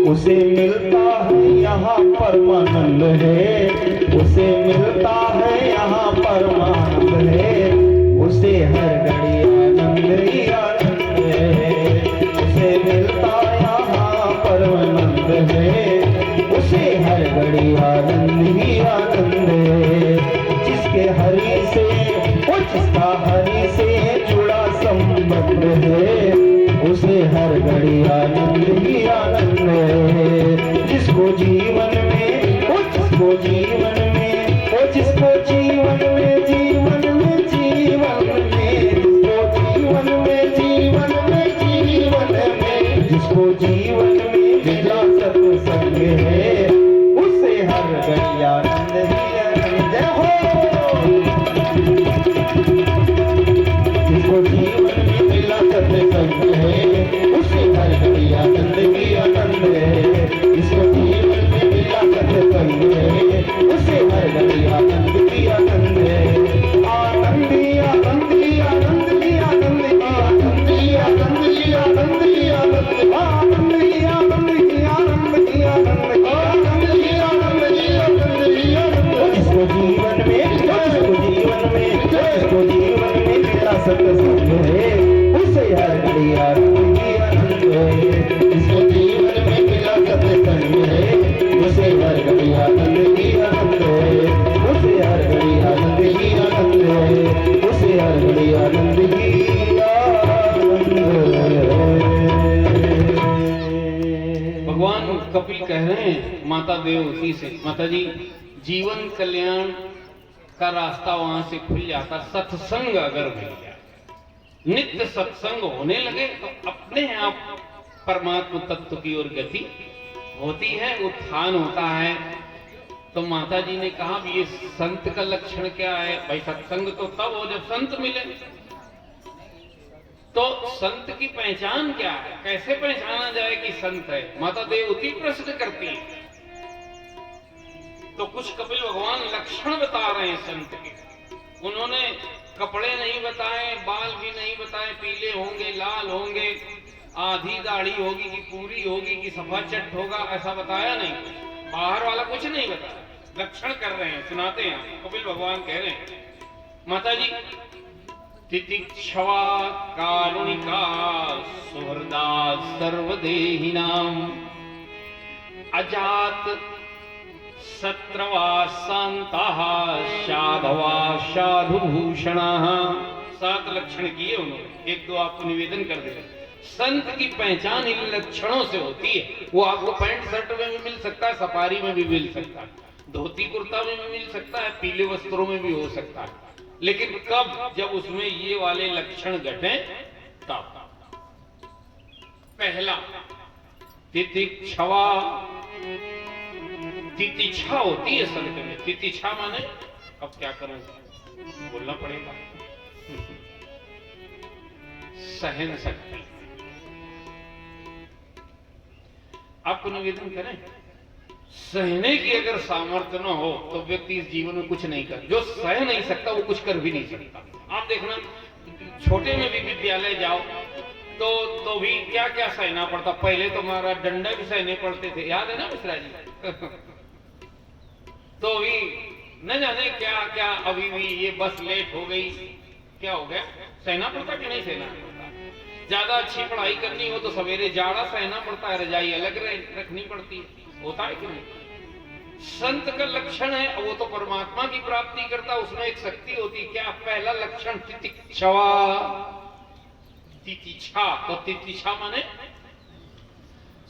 उसे मिलता है यहाँ परमानंद है, उसे मिलता है यहाँ परमानंद है, उसे हर घड़ी आनंद ही आनंद है। उसे मिलता यहाँ परमानंद है, उसे हर घड़ी आनंद ही आनंद है। जिसके हरि से जिसका हरि से जुड़ा संबंध है, उसे हर घड़ी आनंद ही आनंद है। जिसको जीवन में जिसको जीवन में जिसको जीवन में मिला सत्संग है उसे हर घड़ी आनंद ही आनंद है। जिसको जीवन में मिला सत्संग है उसे हर घड़ी आनंद ही आनंद है। उसे हर घड़ी आनंद ही आनंद है। उसे हर घड़ी आनंद ही आनंद है। भगवान कपिल कह रहे हैं माता देवहूति से, माता जी जीवन कल्याण का रास्ता वहां से खुल जाता सत्संग अगर मिल जाए, नित्य सत्संग होने लगे तो अपने आप परमात्मा तत्व की ओर गति होती है, उत्थान होता है। तो माता जी ने कहा भी ये संत का लक्षण क्या है? भाई सत्संग तो तब हो जब संत मिले। तो संत की पहचान क्या है? कैसे पहचाना जाए कि संत है? माता देवहूति प्रश्न करती है। तो कुछ कपिल भगवान लक्षण बता रहे हैं संत के। उन्होंने कपड़े नहीं बताए, बाल भी नहीं बताए, पीले होंगे, लाल होंगे, आधी दाढ़ी होगी कि पूरी होगी कि सफा चट होगा, ऐसा बताया नहीं। बाहर वाला कुछ नहीं बताया, लक्षण कर रहे हैं, सुनाते हैं। कपिल भगवान कह रहे हैं माता जी तितिक्षवा कारुणिका सुहृदा सर्वदेहिनाम अजात सत्रवा शांताः साधवा साधुभूषणाः। 7 लक्षण किए उन्होंने, 1-2 आपको निवेदन कर दे। संत की पहचान इन लक्षणों से होती है। वो आपको पैंट शर्ट में भी मिल सकता है, सफारी में भी मिल सकता है, धोती कुर्ता में भी मिल सकता है, पीले वस्त्रों में भी हो सकता है। लेकिन कब? जब उसमें ये वाले लक्षण घटे तब। पहला तितिक्षवा, तितिक्षा होती है संत में। तितिक्षा माने अब क्या करूं, बोलना पड़ेगा, सहन शक्ति। आपको निवेदन करें, सहने की अगर सामर्थ्य न हो तो व्यक्ति इस जीवन में कुछ नहीं कर। जो सह नहीं सकता वो कुछ कर भी नहीं सकता। आप देखना छोटे में भी विद्यालय जाओ तो भी क्या क्या सहना पड़ता। पहले तो हमारा डंडा भी सहने पड़ते थे, याद है ना मिश्रा जी? तो भी न जाने क्या क्या, अभी भी ये बस लेट हो गई, क्या हो गया, सहना पड़ता कि नहीं सहना पड़ता? ज्यादा अच्छी पढ़ाई करनी हो तो सवेरे जाड़ा सहना पड़ता है, रजाई अलग रखनी पड़ती है, होता है कि नहीं? संत का लक्षण है वो तो परमात्मा की प्राप्ति करता, उसमें एक शक्ति होती। क्या? पहला लक्षण तितिक्षवा, तितिक्षा। तो तितिक्षा माने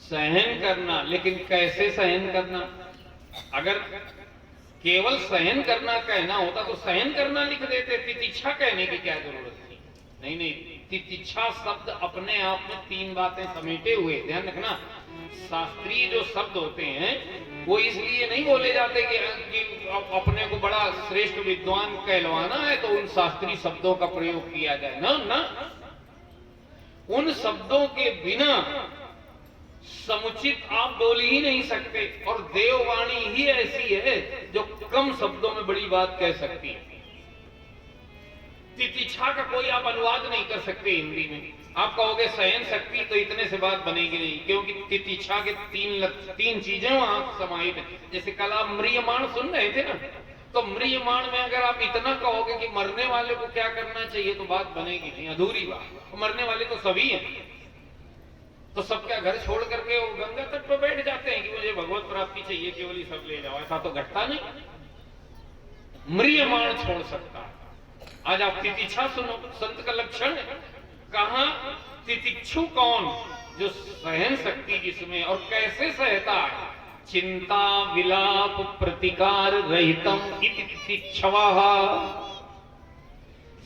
सहन करना। लेकिन कैसे सहन करना? अगर केवल सहन करना कहना होता तो सहन करना लिख देते, तितिक्षा कहने की क्या जरूरत थी? नहीं नहीं, तितिक्षा शब्द अपने आप में 3 बातें समेटे हुए। ध्यान रखना, शास्त्रीय जो शब्द होते हैं वो इसलिए नहीं बोले जाते कि अपने को बड़ा श्रेष्ठ विद्वान कहलवाना है तो उन शास्त्रीय शब्दों का प्रयोग किया जाए। ना ना, उन शब्दों के बिना समुचित आप बोल ही नहीं सकते। और देववाणी ही ऐसी है जो कम शब्दों में बड़ी बात कह सकती है। तितिक्षा का कोई आप अनुवाद नहीं कर सकते हिंदी में। आप कहोगे सहन शक्ति, तो इतने से बात बनेगी नहीं, क्योंकि तितिक्षा के 3 चीजें वहां समाहित है। जैसे कल आप म्रियमाण सुन रहे थे ना, तो म्रियमाण में अगर आप इतना कहोगे कि मरने वाले को क्या करना चाहिए तो बात बनेगी नहीं, अधूरी बात। मरने वाले तो सभी हैं, तो सबका घर छोड़ करके वो गंगा तट पर बैठ जाते हैं कि मुझे भगवत प्राप्ति चाहिए, केवल ही सब ले जाओ, ऐसा तो घटता नहीं। म्रियमाण छोड़ सकता है। आज आप तितिक्षा सुनो, संत का लक्षण है। कहां तितिक्षु कौन? जो सहन शक्ति जिसमें, और कैसे सहता है? चिंता विलाप प्रतिकार रहितम इति तितिक्षवः।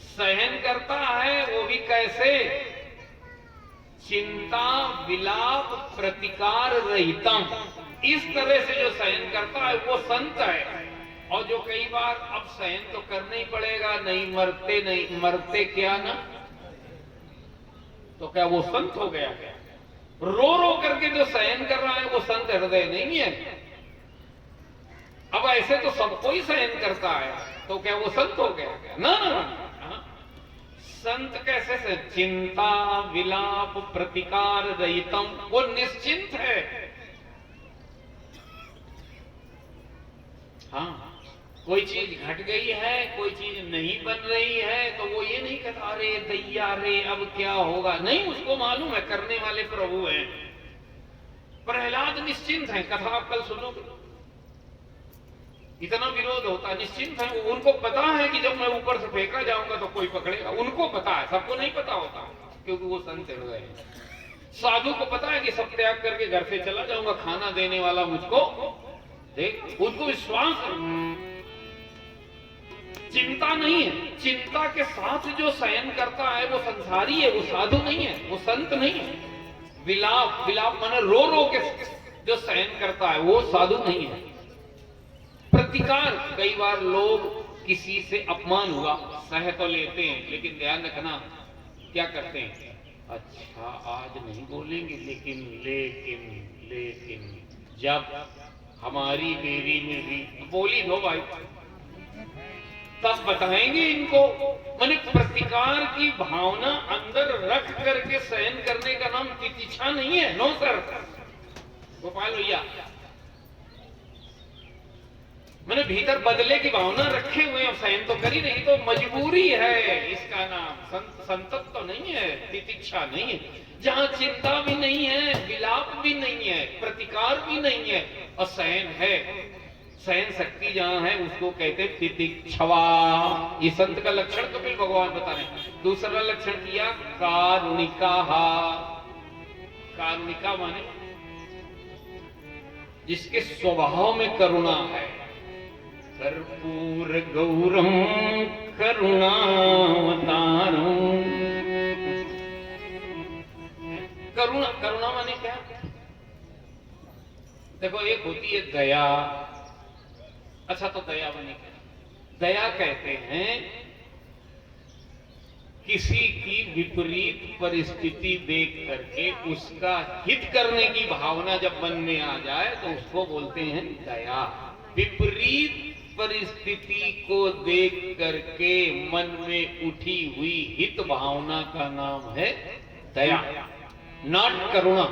सहन करता है वो भी कैसे? चिंता विलाप प्रतिकार रहितम, इस तरह से जो सहन करता है वो संत है। और जो कई बार अब सहन तो करना ही पड़ेगा, नहीं मरते, नहीं मरते क्या ना, तो क्या वो संत हो गया? क्या रो रो करके जो सहन कर रहा है वो संत हृदय नहीं है? अब ऐसे तो सबको ही सहन करता है, तो क्या वो संत हो गया? क्या ना ना, ना। संत कैसे से? चिंता विलाप प्रतिकार रहितम, वो निश्चिंत है। हाँ, कोई चीज घट गई है, कोई चीज नहीं बन रही है, तो वो ये नहीं कहता अरे दैया रे अब क्या होगा। नहीं, उसको मालूम है करने वाले प्रभु हैं। प्रहलाद निश्चिंत है, कथा आप कल सुनोगे। इतना विरोध होता, निश्चिंत है। उनको पता है कि जब मैं ऊपर से फेंका जाऊंगा तो कोई पकड़ेगा। उनको पता है, सबको नहीं पता होता, क्योंकि वो संत हृदय है। साधु को पता है कि सब त्याग करके घर से चला जाऊंगा, खाना देने वाला मुझको देख। उनको विश्वास है, चिंता नहीं है। चिंता के साथ जो शयन करता है वो संसारी है, वो साधु नहीं है, वो संत नहीं है। विलाप, विलाप माने रो रो के जो शयन करता है वो साधु नहीं है। प्रतिकार, कई बार लोग किसी से अपमान हुआ सह तो लेते हैं, लेकिन ध्यान रखना क्या करते हैं, अच्छा आज नहीं बोलेंगे, लेकिन लेकिन लेकिन जब हमारी बेरी में भी बोली दो भाई तब बताएंगे इनको। माने प्रतिकार की भावना अंदर रख करके सहन करने का नाम तितिक्षा नहीं है। नो सर गोपाल भैया, मैंने भीतर बदले की भावना रखे हुए हैं, सहन तो कर ही नहीं, तो मजबूरी है। इसका नाम संतत तो नहीं है, तितिक्षा नहीं है। जहां चिंता भी नहीं है, विलाप भी नहीं है, प्रतिकार भी नहीं है और सहन है, सहन शक्ति जहां है उसको कहते तितिक्षवा। ये संत का लक्षण कपिल भगवान बता रहे हैं। दूसरा लक्षण किया कारुणिका। कारुणिका माने जिसके स्वभाव में करुणा है। कर्पूर गौरम करुणावतारम। करुणा, करुणा माने क्या? देखो एक होती है दया। अच्छा तो दया माने क्या? दया कहते हैं किसी की विपरीत परिस्थिति देख करके उसका हित करने की भावना जब मन में आ जाए तो उसको बोलते हैं दया। विपरीत परिस्थिति को देख करके मन में उठी हुई हित भावना का नाम है दया, नॉट करुणा।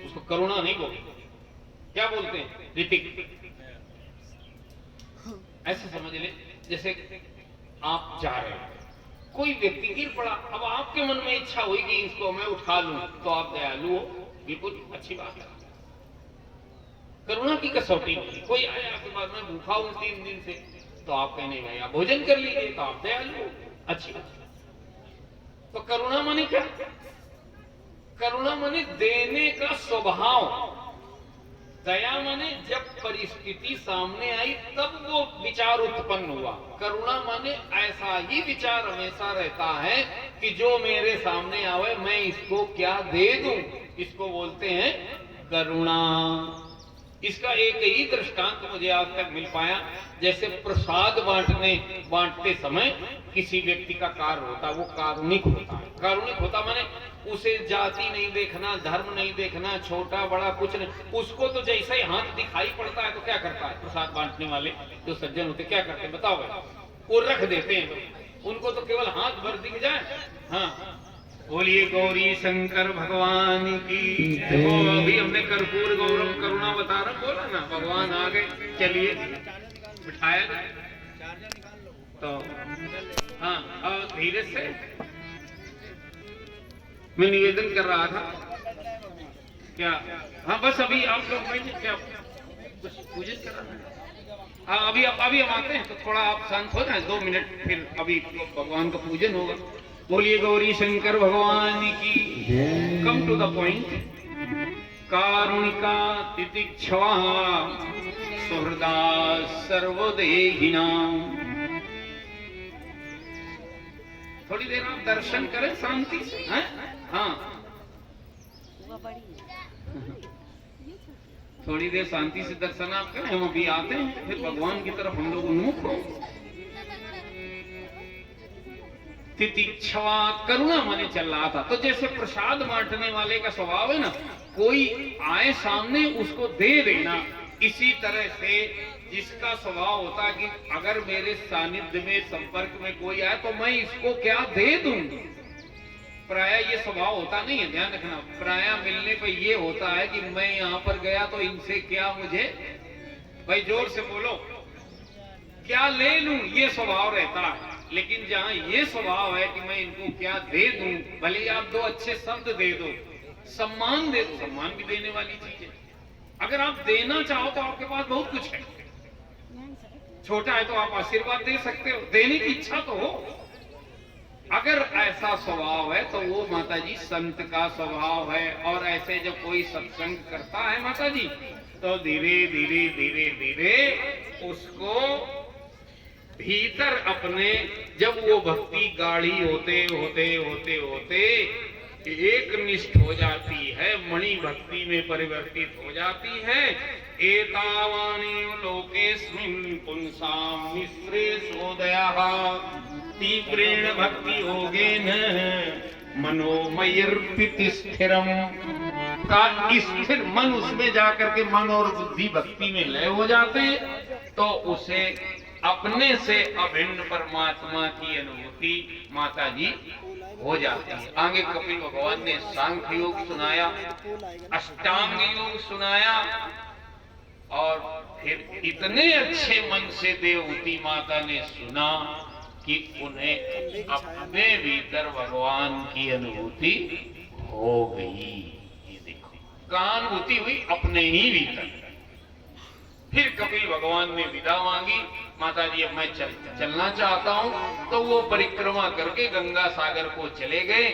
उसको करुणा नहीं बोलते, क्या बोलते हैं? ऋतिक। ऐसे समझ ले, जैसे आप जा रहे हैं, कोई व्यक्ति गिर पड़ा, अब आपके मन में इच्छा हुई कि इसको मैं उठा लूं, तो आप दयालु हो, बिल्कुल अच्छी बात है। करुणा की कसौटी नहीं। कोई आया आपके बाद में भूखा हूं 3 दिन से, तो आप कहने गए आप भोजन कर लीजिए, तो आप दयालु हो, अच्छी बात। तो करुणा माने क्या? करुणा माने देने का स्वभाव। दया माने जब परिस्थिति सामने आई तब वो विचार उत्पन्न हुआ। करुणा माने ऐसा ही विचार हमेशा रहता है कि जो मेरे सामने आवे मैं इसको क्या दे दूं, इसको बोलते हैं करुणा। इसका एक ही दृष्टांत मुझे आज तक मिल पाया, जैसे प्रसाद बांटते समय किसी व्यक्ति का कार्य होता है, वो कारुणिक होता है। कारुणिक होता माने उसे जाति नहीं देखना, धर्म नहीं देखना, छोटा बड़ा कुछ नहीं, उसको तो जैसे ही हाथ दिखाई पड़ता है तो क्या करता है? प्रसाद बांटने वाले जो सज्जन होते क्या करते हैं बताओ भाई? वो रख देते हैं, उनको तो केवल हाथ भर दिख जाए। हाँ, बोलिए गौरी शंकर भगवान की। देखो अभी हमने कर्पूर गौरम करुणा बता रहा बोला ना, भगवान आ गए। चलिए बिठाया जाए तो हाँ, और धीरे से मैं निवेदन कर रहा था क्या? हाँ बस अभी आप लोग क्या कुछ पूजन कर रहे हैं? हाँ अभी हम आते हैं तो थोड़ा आप शांत हो जाए, 2 मिनट, फिर अभी भगवान का पूजन होगा। बोलिए गौरी शंकर भगवान की। Come to the point. कारुणिका तितिक्षवा सुहृदा सर्वदेहिनां। थोड़ी देर आप दर्शन करें शांति से। हाँ थोड़ी देर शांति से दर्शन आप करें, हम अभी आते हैं, फिर भगवान की तरफ हम लोग उन्मुख हो। तितिक्षवा करुणा माने चल रहा था। तो जैसे प्रसाद बांटने वाले का स्वभाव है ना, कोई आए सामने उसको दे देना, इसी तरह से जिसका स्वभाव होता है कि अगर मेरे सानिध्य में संपर्क में कोई आए तो मैं इसको क्या दे दूं। प्राय ये स्वभाव होता नहीं है, ध्यान रखना। प्राय मिलने पर ये होता है कि मैं यहाँ पर गया तो इनसे क्या मुझे, भाई जोर से बोलो, क्या ले लूं, ये स्वभाव रहता है। लेकिन जहां ये स्वभाव है कि मैं इनको क्या दे दूं, भले ही आप दो अच्छे शब्द दे दो, सम्मान दे दो, सम्मान भी देने वाली चीज है। अगर आप देना चाहो तो आपके पास बहुत कुछ है, छोटा है तो आप आशीर्वाद दे सकते हो, देने की इच्छा तो हो। अगर ऐसा स्वभाव है तो वो माता जी संत का स्वभाव है। और ऐसे जब कोई सत्संग करता है माता जी, तो धीरे धीरे धीरे धीरे उसको भीतर अपने, जब वो भक्ति गाढ़ी होते होते होते होते एक निष्ठ हो जाती है, मणि भक्ति में परिवर्तित हो जाती है। एतावानी लोकेस्मिन् पुंसां मिश्रेशोदयः तीव्रेण भक्ति योगेन मनोमयर्पित स्थिरम। का स्थिर मन, उसमें जाकर के मन और बुद्धि भक्ति में लय हो जाते हैं, तो उसे अपने से अभिन्न परमात्मा की अनुभूति माता जी हो जाती है। आगे कपिल भगवान ने सांख्य योग सुनाया, अष्टांग योग सुनाया, और फिर इतने अच्छे मन से देवहूति माता ने सुना कि उन्हें अपने भीतर भगवान की अनुभूति हो गई। ये देखो, कहाँ अनुभूति हुई? अपने ही भीतर। फिर कपिल भगवान ने विदा मांगी, माता जी अब मैं चलना चाहता हूं। तो वो परिक्रमा करके गंगा सागर को चले गए।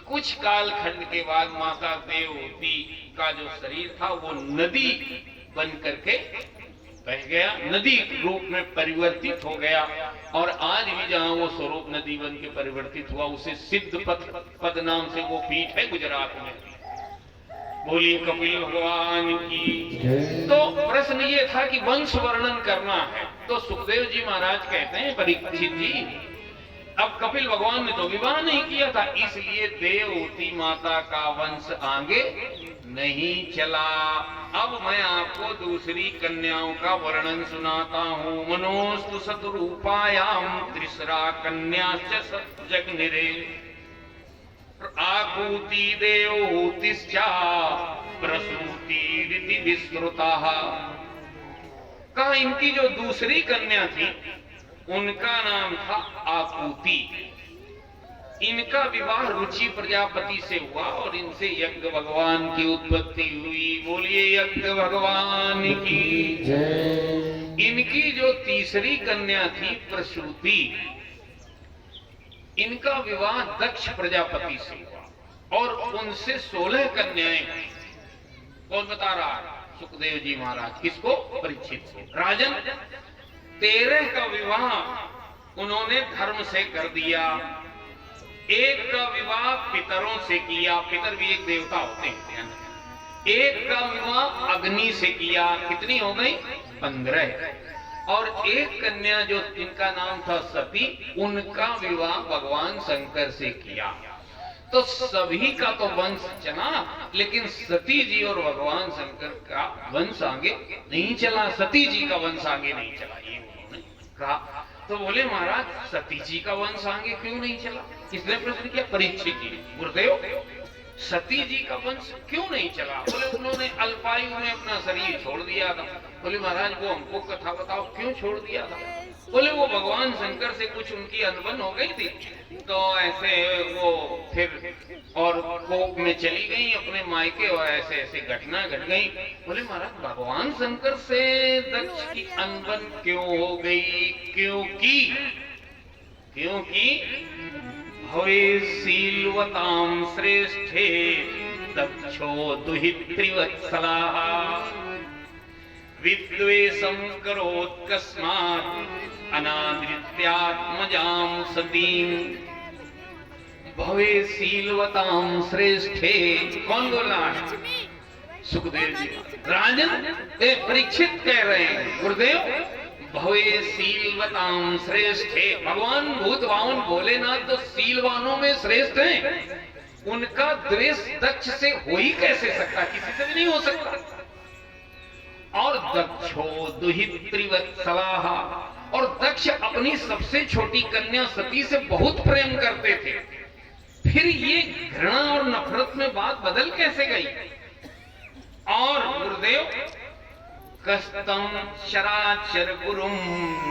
कुछ काल खंड के बाद माता देवहूति का जो शरीर था वो नदी बन करके बह गया, नदी रूप में परिवर्तित हो गया। और आज भी जहां वो स्वरूप नदी बन के परिवर्तित हुआ, उसे सिद्ध पद नाम से वो पीठ है गुजरात में। बोलिए कपिल भगवान की। तो प्रश्न ये था कि वंश वर्णन करना है, तो सुखदेव जी महाराज कहते हैं परीक्षित जी, अब कपिल भगवान ने तो विवाह नहीं किया था, इसलिए देवहूति माता का वंश आगे नहीं चला। अब मैं आपको दूसरी कन्याओं का वर्णन सुनाता हूँ। मनोस्तु सतरूपायाम त्रिसरा कन्याश्च जगनिरे आकूति देवहूतिश्चा प्रसूति रीति विस्तृता। कहा इनकी जो दूसरी कन्या थी उनका नाम था आकूति। इनका विवाह रुचि प्रजापति से हुआ और इनसे यज्ञ भगवान की उत्पत्ति हुई। बोलिए यज्ञ भगवान की जय। इनकी जो तीसरी कन्या थी प्रसूति, इनका विवाह दक्ष प्रजापति से हुआ और उनसे 16 कन्याएं हुई। कौन बता रहा है? सुखदेव जी महाराज। किसको? परीक्षित को। राजन 13 का विवाह उन्होंने धर्म से कर दिया, एक का विवाह पितरों से किया, पितर भी एक देवता होते हैं। एक का विवाह अग्नि से किया, कितनी हो गई? 15। और एक कन्या जो जिनका नाम था सती, उनका विवाह भगवान शंकर से किया। तो सभी का तो वंश चला, लेकिन सती जी और भगवान शंकर का वंश आगे नहीं चला, सती जी का वंश आगे नहीं चला, ये उन्होंने कहा। तो बोले महाराज सती जी का वंश आगे क्यों नहीं चला? किसने प्रश्न किया? परीक्षित जी। गुरुदेव सती जी का वंश क्यों नहीं चला? बोले उन्होंने अल्पायु में अपना शरीर छोड़ दिया था। बोले महाराज वो हमको कथा बताओ, क्यों छोड़ दिया था? बोले वो भगवान शंकर से कुछ उनकी अनबन हो गई थी, तो ऐसे वो फिर और कोप में चली गई अपने मायके, और ऐसे ऐसे घटना घट गई। बोले महाराज भगवान शंकर से दक्ष की अनबन क्यों हो गई? क्योंकि भवेशीलवतां श्रेष्ठे दक्षो दुहित्रिवत्सलाः विद्वेषं करोत्कस्मात् अनादृत्यात्मजां सतीं। भवेशीलवतां श्रेष्ठे, कौन बोल रहा है? सुखदेव जी। राजन परीक्षित कह रहे हैं गुरुदेव भवेशीलवतां श्रेष्ठे, भगवान भूत भावन भोलेनाथ तो शीलवानों में श्रेष्ठ हैं, उनका द्वेष दक्ष से हो ही कैसे सकता? किसी से भी नहीं हो सकता। और दक्षो दुहित्रिवत्सलाः, और दक्ष अपनी सबसे छोटी कन्या सती से बहुत प्रेम करते थे। फिर ये घृणा और नफरत में बात बदल कैसे गई? और गुरुदेव कस्तम शराचर गुरुम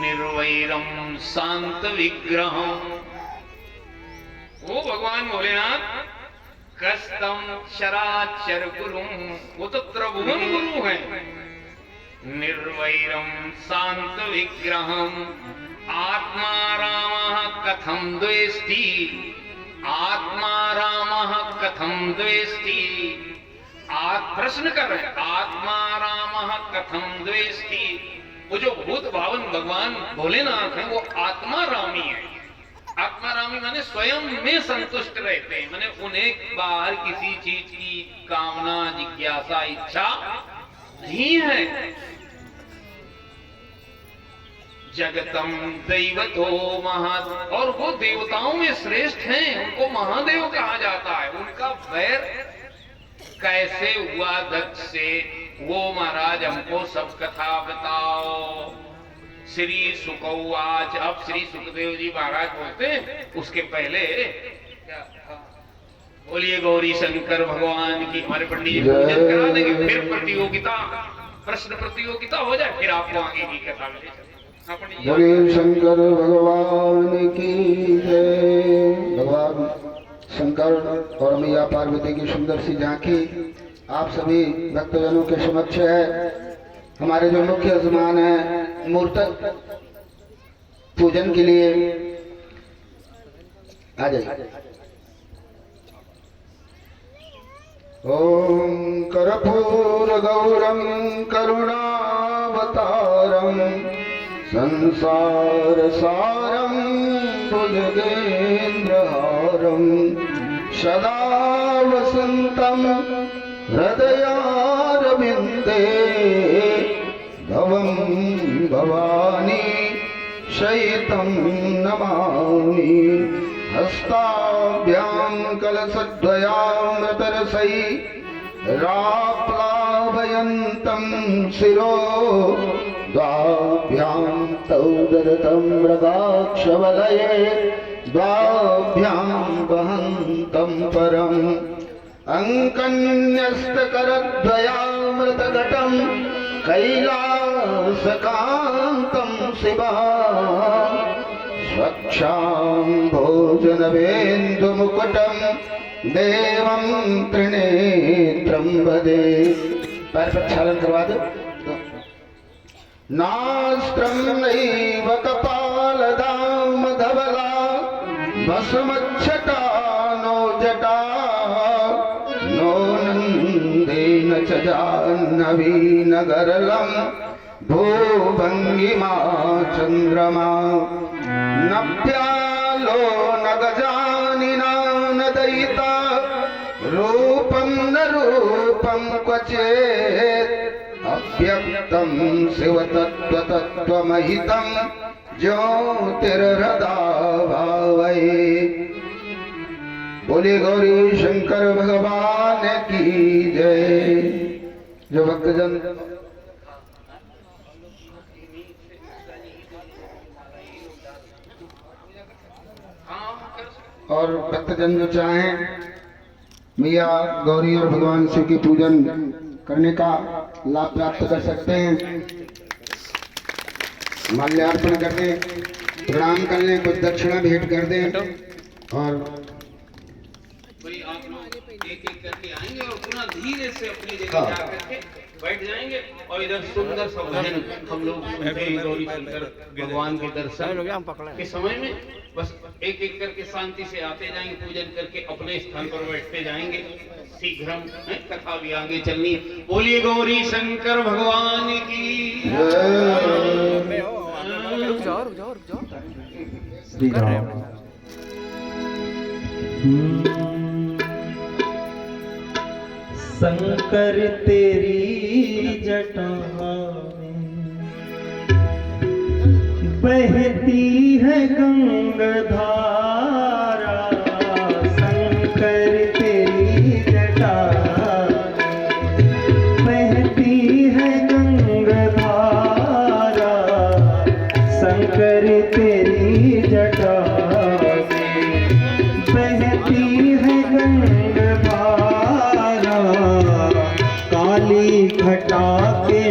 निर्वैरम शांत विग्रहम। वो भगवान भोलेनाथ कस्तम शराचर गुरुम, वो तो त्रिभुवन गुरु हैं। निर्वैरम शांत विग्रहम आत्मा रामः कथम द्वेष्टि, आत्मा रामः कथम द्वेष्टि। प्रश्न कर रहे हैं, आत्मा रामः कथम द्वेष्टि। वो जो भूत भावन भगवान भोलेनाथ हैं वो आत्मा रामी है। आत्मा रामी माने स्वयं में संतुष्ट रहते हैं, माने उन्हें बाहर किसी चीज की कामना जिज्ञासा इच्छा नहीं है। जगतम दैवतो महा, और वो देवताओं में श्रेष्ठ हैं, उनको महादेव कहा जाता है। उनका वैर कैसे हुआ दक्ष से, वो महाराज हमको सब कथा बताओ। श्री सुकवाच, अब श्री सुखदेव जी महाराज बोलते हैं, उसके पहले बोलिए गौरी शंकर भगवान की। हमारे पंडित जी पूजन करा देंगे, फिर प्रतियोगिता, प्रश्न प्रतियोगिता हो जाए, फिर आपको आगे की कथा में ले चलेंगे। बोलिए शंकर भगवान की जय। भगवान शंकर और मैया पार्वती की सुंदर सी झांकी आप सभी भक्तजनों के समक्ष है। हमारे जो मुख्य यजमान है मूर्तक पूजन के लिए आ जाइए। ओम कर्पूर गौरम करुणावतारम संसार सारम भुजगेन्द्रहारम सदा वसंतम हृदयारविंदे भवं भवानी शयितं नमामि। हस्ताभ्यां कलशद्वयामृतरसै राप्लावयन्तं शिरो द्वाभ्यां तौदरतं मृगाक्षवलये द्वाभ्यां वहन्तं परम् अंकन्यस्तकरद्वयामृतघटं कैलासकान्तं शिवा स्वच्छां भोजनवेन्दुमुकुटं देवं त्रिनेत्रं भजे। पैर प्रक्षालन करवा दो। नास्त्रं नैव कपालदाम धवला भस्मच्छटा नो जटा नो नन्देन च जाह्नवीनगरलं भूभङ्गिमा चन्द्रमा न प्यालो न गजानिना न दयिता रूपं न रूपं क्वचेत् अव्यक्तं शिवतत्त्वतत्त्वमहितं ज्योतिर्हृदा भावये। बोले गौरी शंकर भगवान की जय। जो भक्तजन और भक्तजन जो चाहें मैया गौरी और भगवान शिव की पूजन करने का लाभ प्राप्त कर सकते हैं। माल्यार्पण करके प्रणाम कर लें, कुछ दक्षिणा भेंट कर दें और भाई आप लोग एक एक करके आएंगे और पुनः धीरे से अपनी जगह जाकर के बैठ जाएंगे और इधर सुंदर सा भजन हम लोग गौरी शंकर भगवान के दर्शन के समय में बस एक एक करके शांति से आते जाएंगे, पूजन करके अपने स्थान पर बैठते जाएंगे। शीघ्रम कथा भी आगे चलनी। बोलिए गौरी शंकर भगवान की श्री राम। शंकर तेरी जटा में बहती है गंगाधारा। शंकर तेरी जटा बहती है गंगाधारा। शंकर तेरी जटा बहती है गंगाधारा। काली घटा के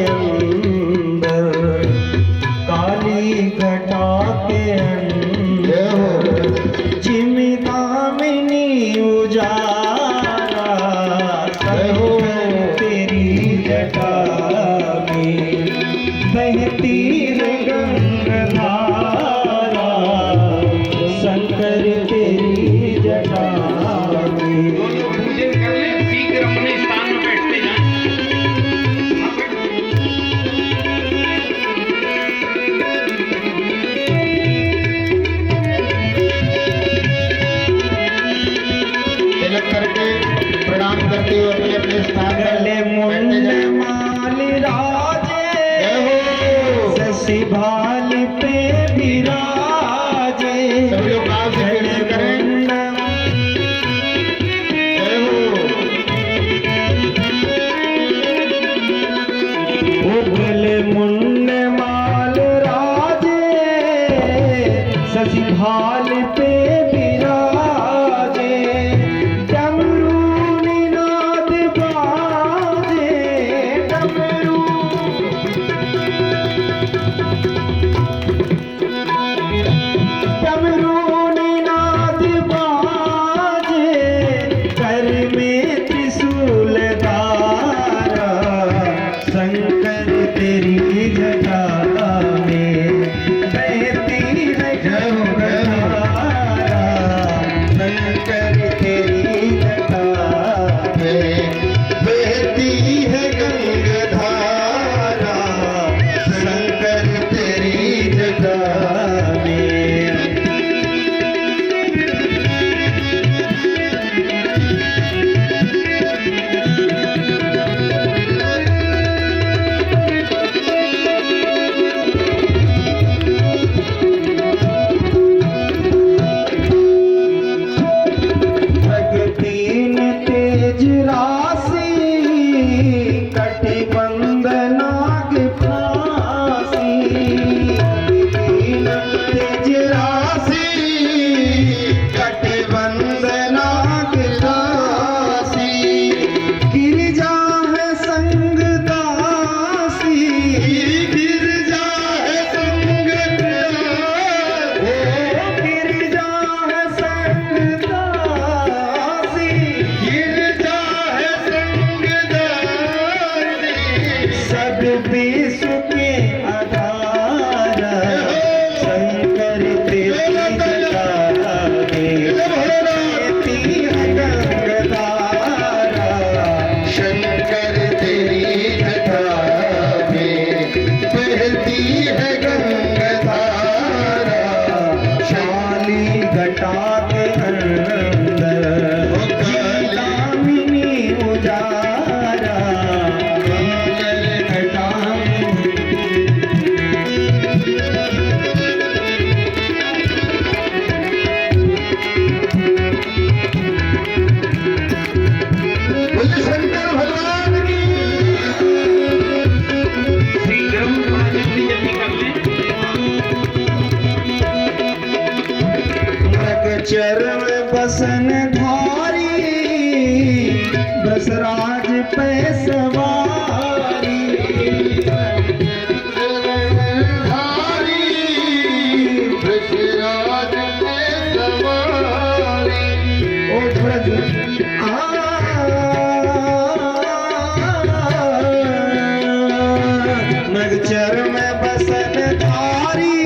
नगचर में बसन धारी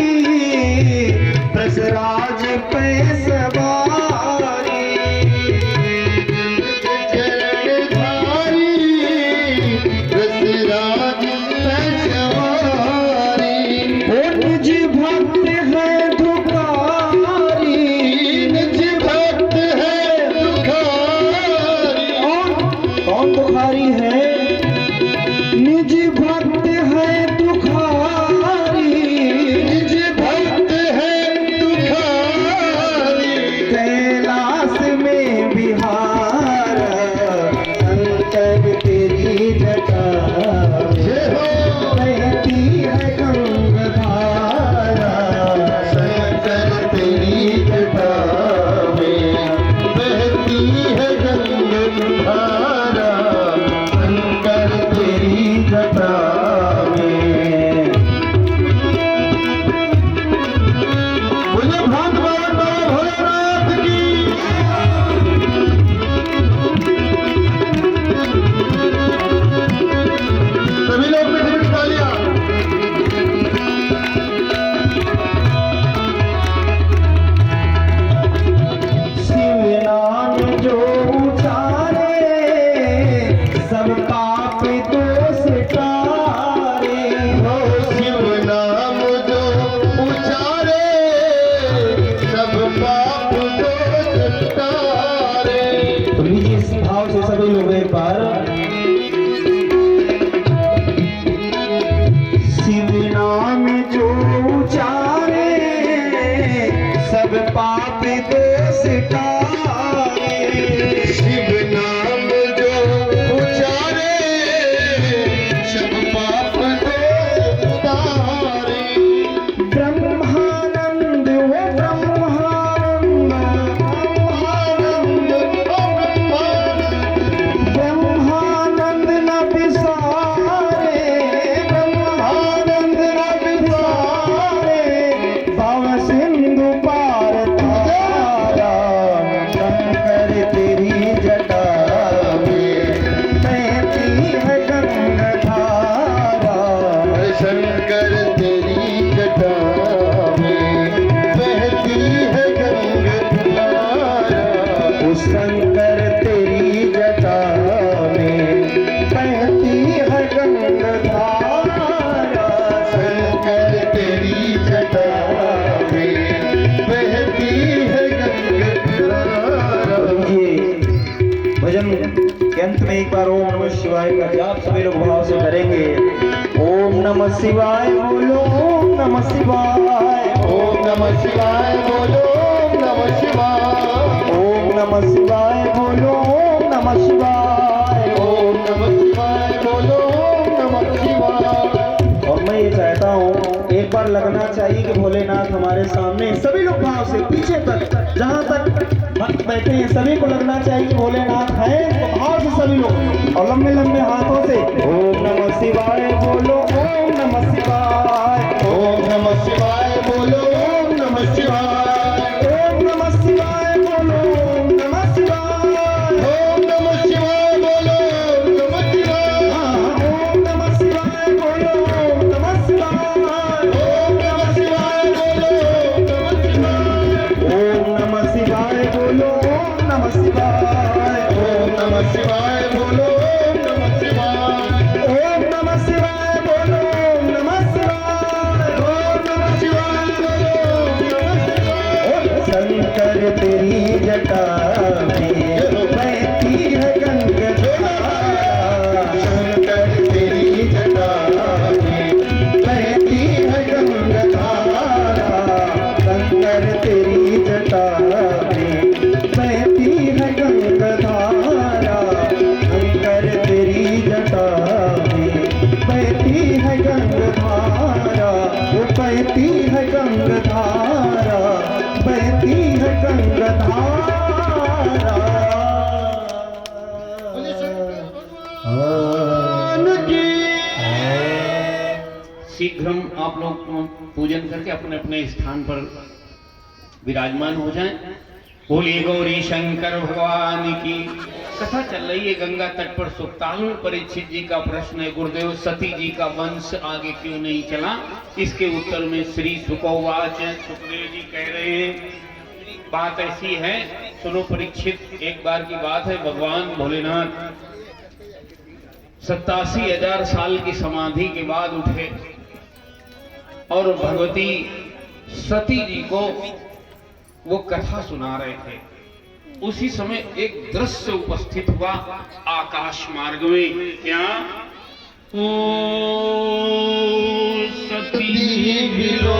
प्रसराज पे सवारी चरणधारी रसराज पे सवारी ओ निज भक्त है दुखारी निज भक्त है दुखारी कौन दुखारी है निज भक्त है दुखारी निज भक्त है दुखारी कैलाश में बिहार शंकर तेरी जटा जय हो बहती है गंगाधारा शंकर तेरी जटा में बहती है गंगाधारा शंकर तेरी जटा में बोले भांत बाबा भोलेनाथ की सभी लोग मिट्टी तालियां शिव नाम जो उचारे सब पाप दोष टारे हो शिव नाम जो उचारे सब पाप दोष तारे तो लीजिए इस भाव से सभी लोग एक बार शिव नाम जो उचारे सब पाप दोष टारे शिव नाम जो उचारे सब पाप दोष तारे ब्रह्मानंद वो ब्रह्मानंद आनंद ब्रह्मानंद न बिसारे ब्रह्मानंद न बिसारे भव सिंधु पार तारा शंकर तेरी जटा में बहती है गंगाधारा शंकर तेरी जटा में बहती है गंगाधारा उस शंकर तेरी जटा में बहती है गंगाधारा शंकर तेरी जटा में बहती है गंगाधारा ये भजन के अंत में एक बार ओम नमः शिवाय का जाप सभी लोग भाव से करेंगे। ओम नमः शिवाय बोलो ओम नमः शिवाय ओम नमः शिवाय बोलो ओम नमः शिवाय ओम नमः शिवाय बोलो ओम नमः शिवाय ओम नमः शिवाय बोलो ओम नमः शिवाय और मैं ये चाहता हूँ एक बार लगना चाहिए कि भोलेनाथ हमारे सामने सभी लोग भाव से पीछे तक जहाँ तक भक्त बैठे हैं सभी को लगना चाहिए कि भोलेनाथ हैं तो भाव से सभी लोग और लंबे लंबे हाथों से ओम नमः शिवाय बोलो ओम नमः शिवाय ओम नमः शिवाय बोलो ओम नमः शिवाय ओम नमः शिवाय बोलो ओम नमः शिवाय ओम नमः शिवाय बोलो ओम नमः शिवाय ओम नमः शिवाय बोलो ओम नमः शिवाय ओम नमः शिवाय बोलो ओम नमः शिवाय ओम नमः शिवाय बोलो ओम नमः शिवाय ओम नमः शिवाय बोलो ओम नमः शिवाय ओम नमः शिवाय बोलो ओम नमः शिवाय ओम नमः शिवाय बोलो ओम नमः शिवाय शंकर तेरी जटा में बहती है गंगाधारा शंकर तेरी जटा में बहती है गंगाधारा शंकर तेरी जटा में बहती है गंगाधारा शंकर तेरी जटा में बहती है गंगाधारा वो बहती है गंगाधारा बहती है गंगाधारा शीघ्र आप लोग पूजन करके अपने अपने स्थान पर विराजमान हो जाएं। बोलिए गौरी शंकर भगवान की। कथा चल रही है गंगा तट पर सुक्तालु। परीक्षित जी का प्रश्न है, गुरुदेव सती जी का वंश आगे क्यों नहीं चला? इसके उत्तर में श्री सुकोवाच, सुखदेव जी कह रहे हैं बात ऐसी है, सुनो परीक्षित। एक बार की बात है, भगवान भोलेनाथ 87,000 साल की समाधि के बाद उठे और भगवती सती जी को वो कथा सुना रहे थे। उसी समय एक दृश्य उपस्थित हुआ आकाश मार्ग में। क्या? ओ सती बिलो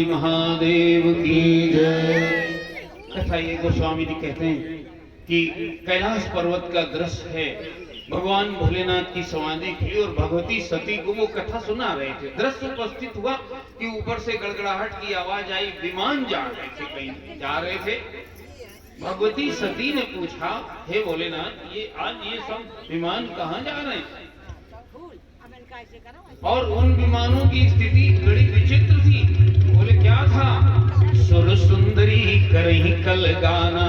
महादेव की जय। कथा ये गोस्वामी जी कहते हैं कि कैलाश पर्वत का दृश्य है। भगवान भोलेनाथ की समाधि की और भगवती सती को वो कथा सुना रहे थे। दृश्य उपस्थित हुआ कि ऊपर से गड़गड़ाहट की आवाज आई, विमान जा रहे थे, कहीं जा रहे थे। भगवती सती ने पूछा, हे भोलेनाथ, ये आज ये सब विमान कहाँ जा रहे हैं? और उन विमानों की स्थिति बड़ी विचित्र थी। बोले क्या था? सुर सुंदरी करही कल गाना।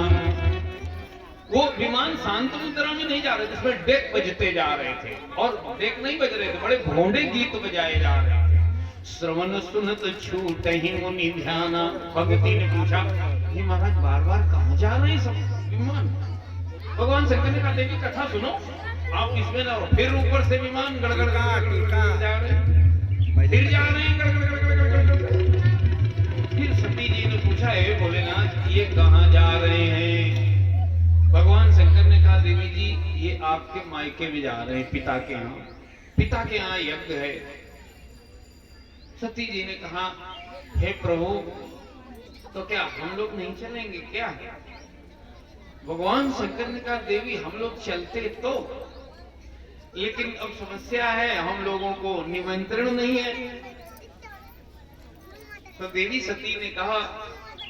वो विमान शांत मुद्रा में नहीं जा रहे थे, इसमें डेक बजते जा रहे थे। और डेक नहीं बज रहे थे, बड़े भोंडे गीत बजाए जा रहे थे। श्रवण सुनत छूट ही मुनि ध्याना। भगवती ने पूछा, ये महाराज बार बार कहाँ जा रहे हैं सब विमान? भगवान शंकर ने कहा, देवी कथा सुनो, आप इसमें ना हो। फिर ऊपर से विमान गड़गड़ जा रहे हैं, फिर जा रहे हैं गड़गड़। फिर सती जी ने पूछा, हे भोलेनाथ, ये कहाँ जा रहे हैं? भगवान शंकर ने कहा, देवी जी, ये आपके मायके में जा रहे हैं, पिता के यहाँ। पिता के यहाँ यज्ञ है। सती जी ने कहा, हे प्रभु, तो क्या हम लोग नहीं चलेंगे क्या? भगवान शंकर ने कहा, देवी, हम लोग चलते तो, लेकिन अब समस्या है, हम लोगों को निमंत्रण नहीं है। तो देवी सती ने कहा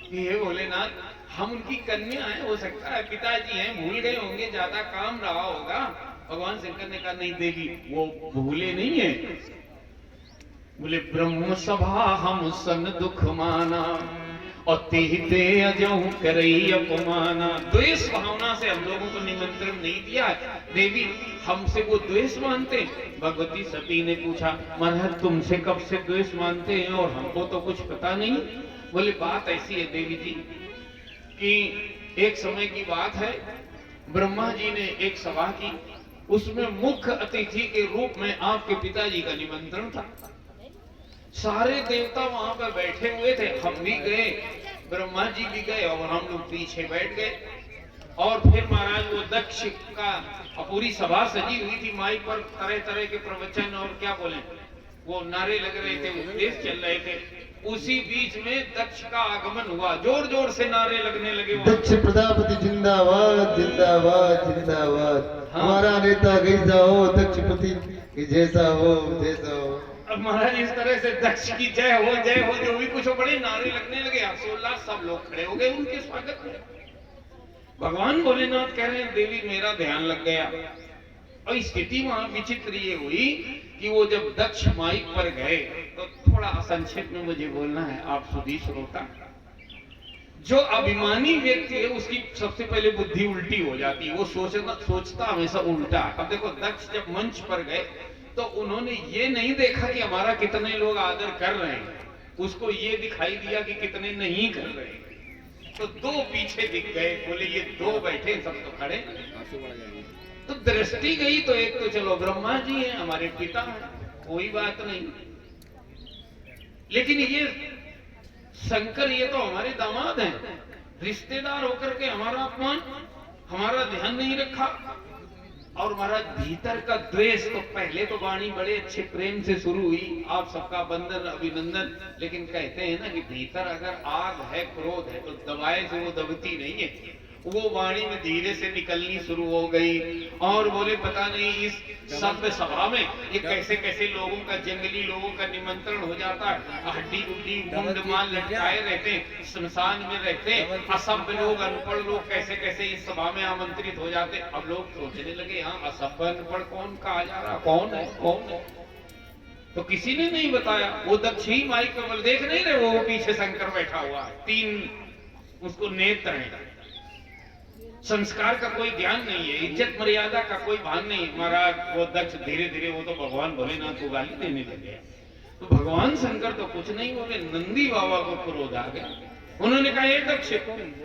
कि हे भोलेनाथ, हम उनकी कन्या हैं, हो सकता है पिताजी हैं, भूल गए होंगे, ज्यादा काम रहा होगा। भगवान शंकर ने कहा, नहीं देवी, वो भूले नहीं है। बोले, ब्रह्म सभा हम सन दुख माना और ते अजहु करई अपमाना। द्वेष भावना से हम लोगों को निमंत्रण नहीं दिया। देवी, हमसे वो द्वेष मानते? भगवती सती ने पूछा, महाराज, तुमसे कब से द्वेष मानते हैं और हमको तो कुछ पता नहीं? बोले, बात ऐसी है देवी जी कि एक समय की बात है, ब्रह्मा जी ने एक सभा की, उसमें मुख्य अतिथि के रूप में आपके पिताजी का निमंत्रण था। सारे देवता वहां पर बैठे हुए थे, हम भी गए, ब्रह्मा जी भी गए और हम लोग पीछे बैठ गए। और फिर महाराज वो दक्ष का पूरी सभा सजी हुई थी, माइक पर तरह तरह के प्रवचन और क्या बोले वो नारे लग रहे थे, उपदेश चल रहे थे। उसी बीच में दक्ष का आगमन हुआ, जोर जोर से नारे लगने लगे। दक्ष प्रजापति जिंदाबाद जिंदाबाद जिंदाबाद, हाँ। हमारा नेता कैसा हो, दक्षपति की जैसा हो जैसा हो। अब महाराज इस तरह से दक्ष की जय हो जो भी कुछ हो, बड़े नारे लगने लगे, हर्षोल्लास, सब लोग खड़े हो गए उनके स्वागत में। भगवान भोलेनाथ कह रहे हैं देवी मेरा ध्यान लग गया। और स्थिति वहां विचित्र ये हुई कि वो जब दक्ष माइक पर गए, तो थोड़ा संक्षेप में मुझे बोलना है आप सुधी श्रोता। जो अभिमानी व्यक्ति है उसकी सबसे पहले बुद्धि उल्टी हो जाती है, वो सोचता हमेशा उल्टा। अब देखो दक्ष जब मंच पर गए तो उन्होंने ये नहीं देखा कि हमारा कितने लोग आदर कर रहे हैं, उसको ये दिखाई दिया कि कितने नहीं कर रहे हैं। तो दो पीछे दिख गए, बोले ये दो बैठे सब तो खड़े। तो दृष्टि गई तो एक तो चलो ब्रह्मा जी हैं, हमारे पिता हैं, कोई बात नहीं। लेकिन ये शंकर ये तो हमारे दामाद हैं, रिश्तेदार होकर के हमारा अपमान, हमारा ध्यान नहीं रखा। और महाराज भीतर का द्वेष तो पहले तो वाणी बड़े अच्छे प्रेम से शुरू हुई, आप सबका वंदन अभिनंदन। लेकिन कहते हैं ना कि भीतर अगर आग है, क्रोध है, तो दबाए से वो दबती नहीं है, वो वाणी में धीरे से निकलनी शुरू हो गई। और बोले पता नहीं इस सभ्य सभा में ये कैसे कैसे लोगों का, जंगली लोगों का निमंत्रण हो जाता है, हड्डी गुड्डी मुंड माल लटकाए रहते हैं, शमशान में रहते हैं, असभ्य लोग, अनपढ़ लोग कैसे कैसे इस सभा में आमंत्रित हो जाते। अब लोग सोचने लगे हाँ असभ्य अनपढ़ कौन कहा जा रहा, कौन है कौन है। तो किसी ने नहीं बताया। वो दक्ष ही माइक पर देख नहीं रहे, वो पीछे शंकर बैठा हुआ है, तीन उसको नेत्र हैं। संस्कार का कोई ज्ञान नहीं है, इज्जत मर्यादा का कोई भान नहीं। महाराज वो दक्ष धीरे धीरे वो तो भगवान भोलेनाथ को गाली देने लगे। तो भगवान शंकर तो कुछ नहीं बोले, नंदी बाबा को क्रोध आ गया। उन्होंने कहा ये दक्ष,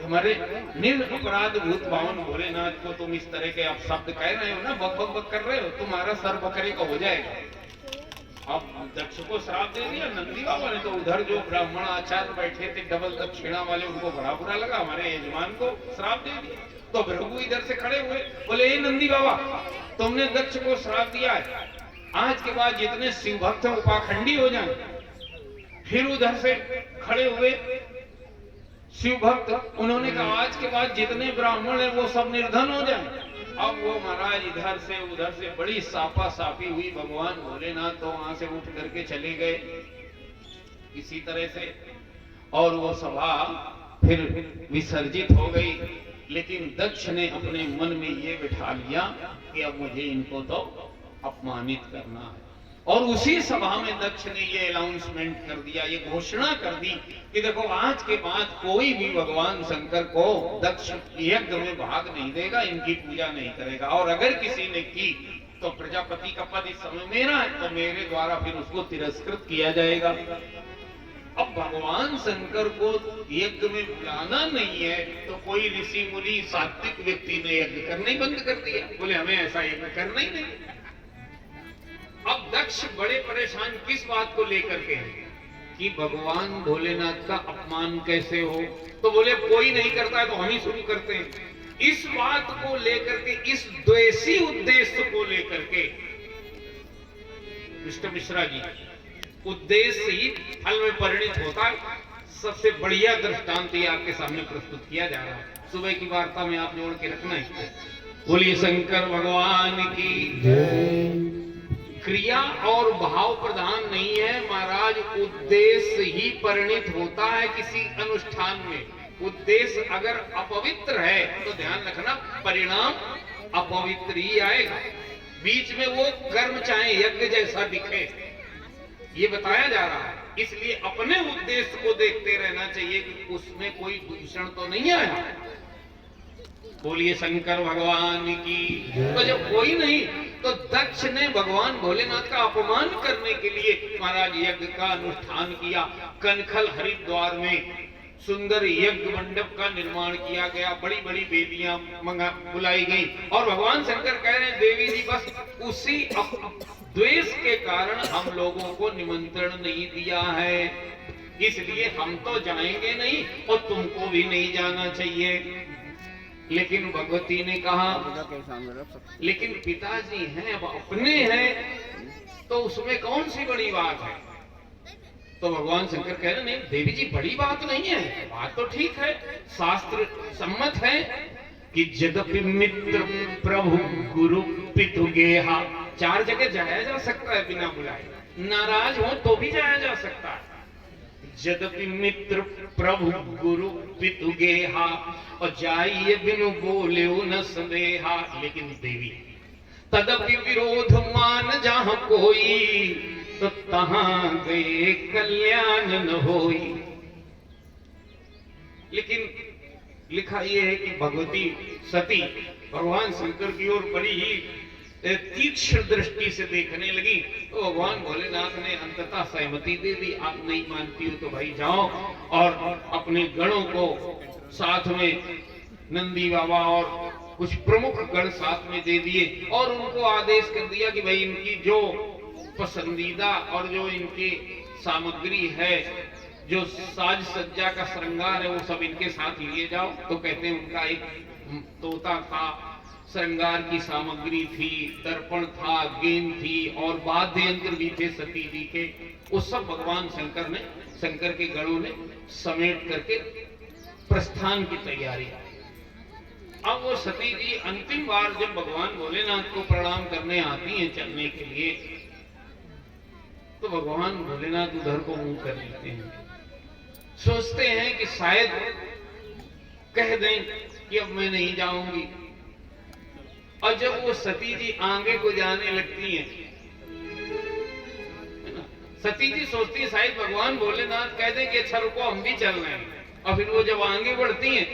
हमारे निरपराध भूत पावन भोलेनाथ को तुम इस तरह के आप शब्द कह रहे हो ना, बक बक बक कर रहे हो, तुम्हारा सर बकरे का हो जाएगा। अब दक्ष को श्राप दे दिया नंदी बाबा ने। तो उधर जो ब्राह्मण आचार्य बैठे थे डबल दक्षिणा वाले, उनको बड़ा बुरा लगा, हमारे यजमान को श्राप दे दिया। तो भृगु इधर से खड़े हुए, बोले ए नंदी बाबा तुमने दक्ष को श्राप दिया है, आज के बाद जितने शिव भक्त हैं उपाखंडी हो जाएं। फिर उधर से खड़े हुए शिव भक्त, उन्होंने कहा आज के बाद जितने ब्राह्मण हैं वो सब निर्धन हो जाएं। अब वो महाराज इधर से उधर से बड़ी साफा साफी हुई। भगवान भोलेनाथ तो वहां से उठ करके चले गए इसी तरह से, और वो सभा फिर विसर्जित हो गई। लेकिन दक्ष ने अपने मन में ये बिठा लिया कि अब मुझे इनको तो अपमानित करना है। और उसी सभा में दक्ष ने ये अनाउंसमेंट कर दिया, ये घोषणा कर दी कि देखो आज के बाद कोई भी भगवान शंकर को दक्ष यज्ञ में भाग नहीं देगा, इनकी पूजा नहीं करेगा। और अगर किसी ने की तो प्रजापति का पद इस समय मेरा है, तो मेरे द्वारा फिर उसको तिरस्कृत किया जाएगा। अब भगवान शंकर को यज्ञ में बुलाना नहीं है तो कोई ऋषि मुनि सात्विक व्यक्ति ने यज्ञ करना ही बंद कर दिया, बोले हमें ऐसा यज्ञ करना ही नहीं। अब दक्ष बड़े परेशान किस बात को लेकर के हैं कि भगवान भोलेनाथ का अपमान कैसे हो। तो बोले कोई नहीं करता है तो हम ही शुरू करते हैं। इस बात को लेकर के, इस द्वेषी उद्देश्य को लेकर के मिस्टर मिश्रा जी, उद्देश्य ही फल में परिणत होता है। सबसे बढ़िया दृष्टांत ये आपके सामने प्रस्तुत किया जा रहा है। सुबह की वार्ता में आप जोड़ के रखना है। बोलिए शंकर भगवान की जय। क्रिया और भाव प्रधान नहीं है महाराज, उद्देश्य ही परिणत होता है किसी अनुष्ठान में। उद्देश्य अगर अपवित्र है तो ध्यान रखना परिणाम अपवित्र ही आएगा। बीच में वो कर्म चाहे यज्ञ जैसा दिखे, ये बताया जा रहा है। इसलिए अपने उद्देश्य को देखते रहना चाहिए कि उसमें कोई दूषण तो नहीं आया। बोलिए शंकर भगवान की। तो जब कोई नहीं तो दक्ष ने भगवान भोलेनाथ का अपमान करने के लिए महाराज यज्ञ का अनुष्ठान किया। कनखल हरिद्वार में सुंदर यज्ञ मंडप का निर्माण किया गया, बड़ी बड़ी वेदियां बुलाई गई। और भगवान शंकर कह रहे हैं देवी जी बस उसी द्वेष के कारण हम लोगों को निमंत्रण नहीं दिया है, इसलिए हम तो जाएंगे नहीं और तुमको भी नहीं जाना चाहिए। लेकिन भगवती ने कहा लेकिन पिताजी हैं, अब अपने हैं तो उसमें कौन सी बड़ी बात है। तो भगवान शंकर कह रहे नहीं देवी जी बड़ी बात नहीं है, बात तो ठीक है, शास्त्र सम्मत है कि यद्यपि मित्र प्रभु गुरु पितु गेहा, 4 जगह जाया जा सकता है बिना बुलाए, नाराज हो तो भी जाया जा सकता है। यद्यपि मित्र प्रभु गुरु पितु गेहा, और जाइए बिनु बोले न संदेहा, लेकिन देवी तदपि विरोध मान जहां कोई, तो तहां गए कल्याण न होई। लेकिन लिखा यह है कि भगवती सती भगवान शंकर की ओर बड़ी ही तीक्ष्ण दृष्टि से देखने लगी, तो भगवान भोलेनाथ ने अंततः सहमति दे दी। आप नहीं मानती हो तो भाई जाओ, और अपने गणों को साथ में नंदी बाबा और कुछ प्रमुख गण साथ में दे दिए, और उनको आदेश कर दिया कि भाई इनकी जो पसंदीदा और जो इनकी सामग्री है, जो साज सज्जा का श्रृंगार है, वो सब इनके साथ लिए जाओ। तो कहते हैं उनका एक तोता था, श्रृंगार की सामग्री थी, दर्पण था, गेंद थी, और वाद्य यंत्र भी थे सती जी के। वो सब भगवान शंकर के गणों ने समेट करके प्रस्थान की तैयारी। अब वो सती जी अंतिम बार जब भगवान भोलेनाथ को प्रणाम करने आती हैं चलने के लिए, तो भगवान भोलेनाथ उधर को मुंह कर लेते हैं, सोचते हैं कि शायद कह दें कि अब मैं नहीं जाऊंगी। और जब वो सती जी आगे को जाने लगती हैं, सती जी सोचती है शायद भगवान भोलेनाथ कह दें कि अच्छा रुको हम भी चल रहे हैं। और फिर वो जब आगे बढ़ती हैं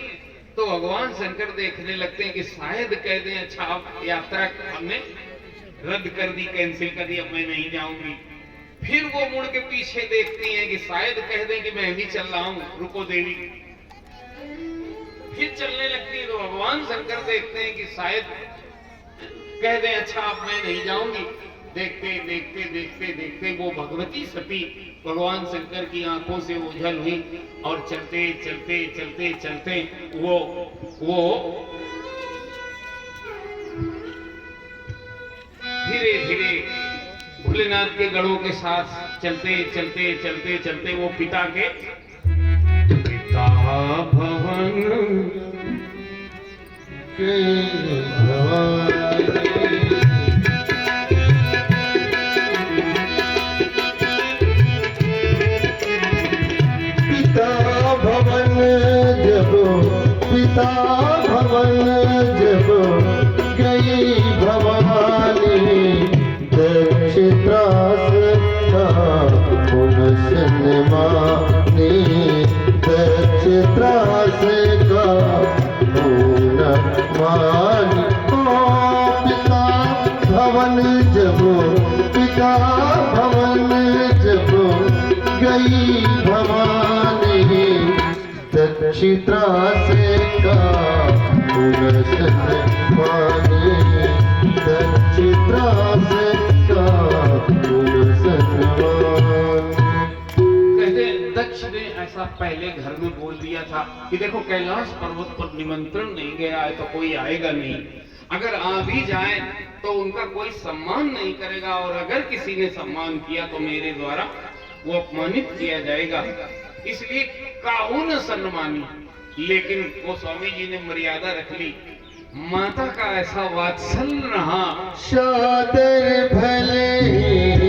तो भगवान शंकर देखने लगते हैं कि शायद कह दें अच्छा अब यात्रा हमने रद्द कर दी, कैंसिल कर दी, अब मैं नहीं जाऊंगी। फिर वो मुड़ के पीछे देखती हैं कि शायद कह दें कि मैं भी चल रहा हूं, रुको देवी। फिर चलने लगती है तो भगवान शंकर देखते हैं कि शायद कह दें अच्छा अब मैं नहीं जाऊंगी। देखते देखते देखते देखते वो भगवती सती भगवान शंकर की आंखों से ओझल हुई, और चलते चलते चलते चलते वो धीरे धीरे भोलेनाथ के गणों के साथ चलते चलते चलते चलते वो पिता भवन के भवानी, पिता भवन जब गई भवानी, दक्षित्रास का पुनः मानी, दक्षित्रास का पुनः मानी। पिता भवन जब गई भवानी, दक्षित्रास का पुनः मानी, दक्षित्रास का पुनः मानी। कहते दक्ष ने ऐसा पहले घर में बोल दिया था कि देखो कैलाश पर्वत पर निमंत्रण नहीं गया है तो कोई आएगा नहीं, अगर आ भी जाए तो उनका कोई सम्मान नहीं करेगा, और अगर किसी ने सम्मान किया तो मेरे द्वारा वो अपमानित किया जाएगा, इसलिए काहू न सम्मानी। लेकिन वो स्वामी जी ने मर्यादा रख ली, माता का ऐसा वात्सल्य रहा। सादर भले ही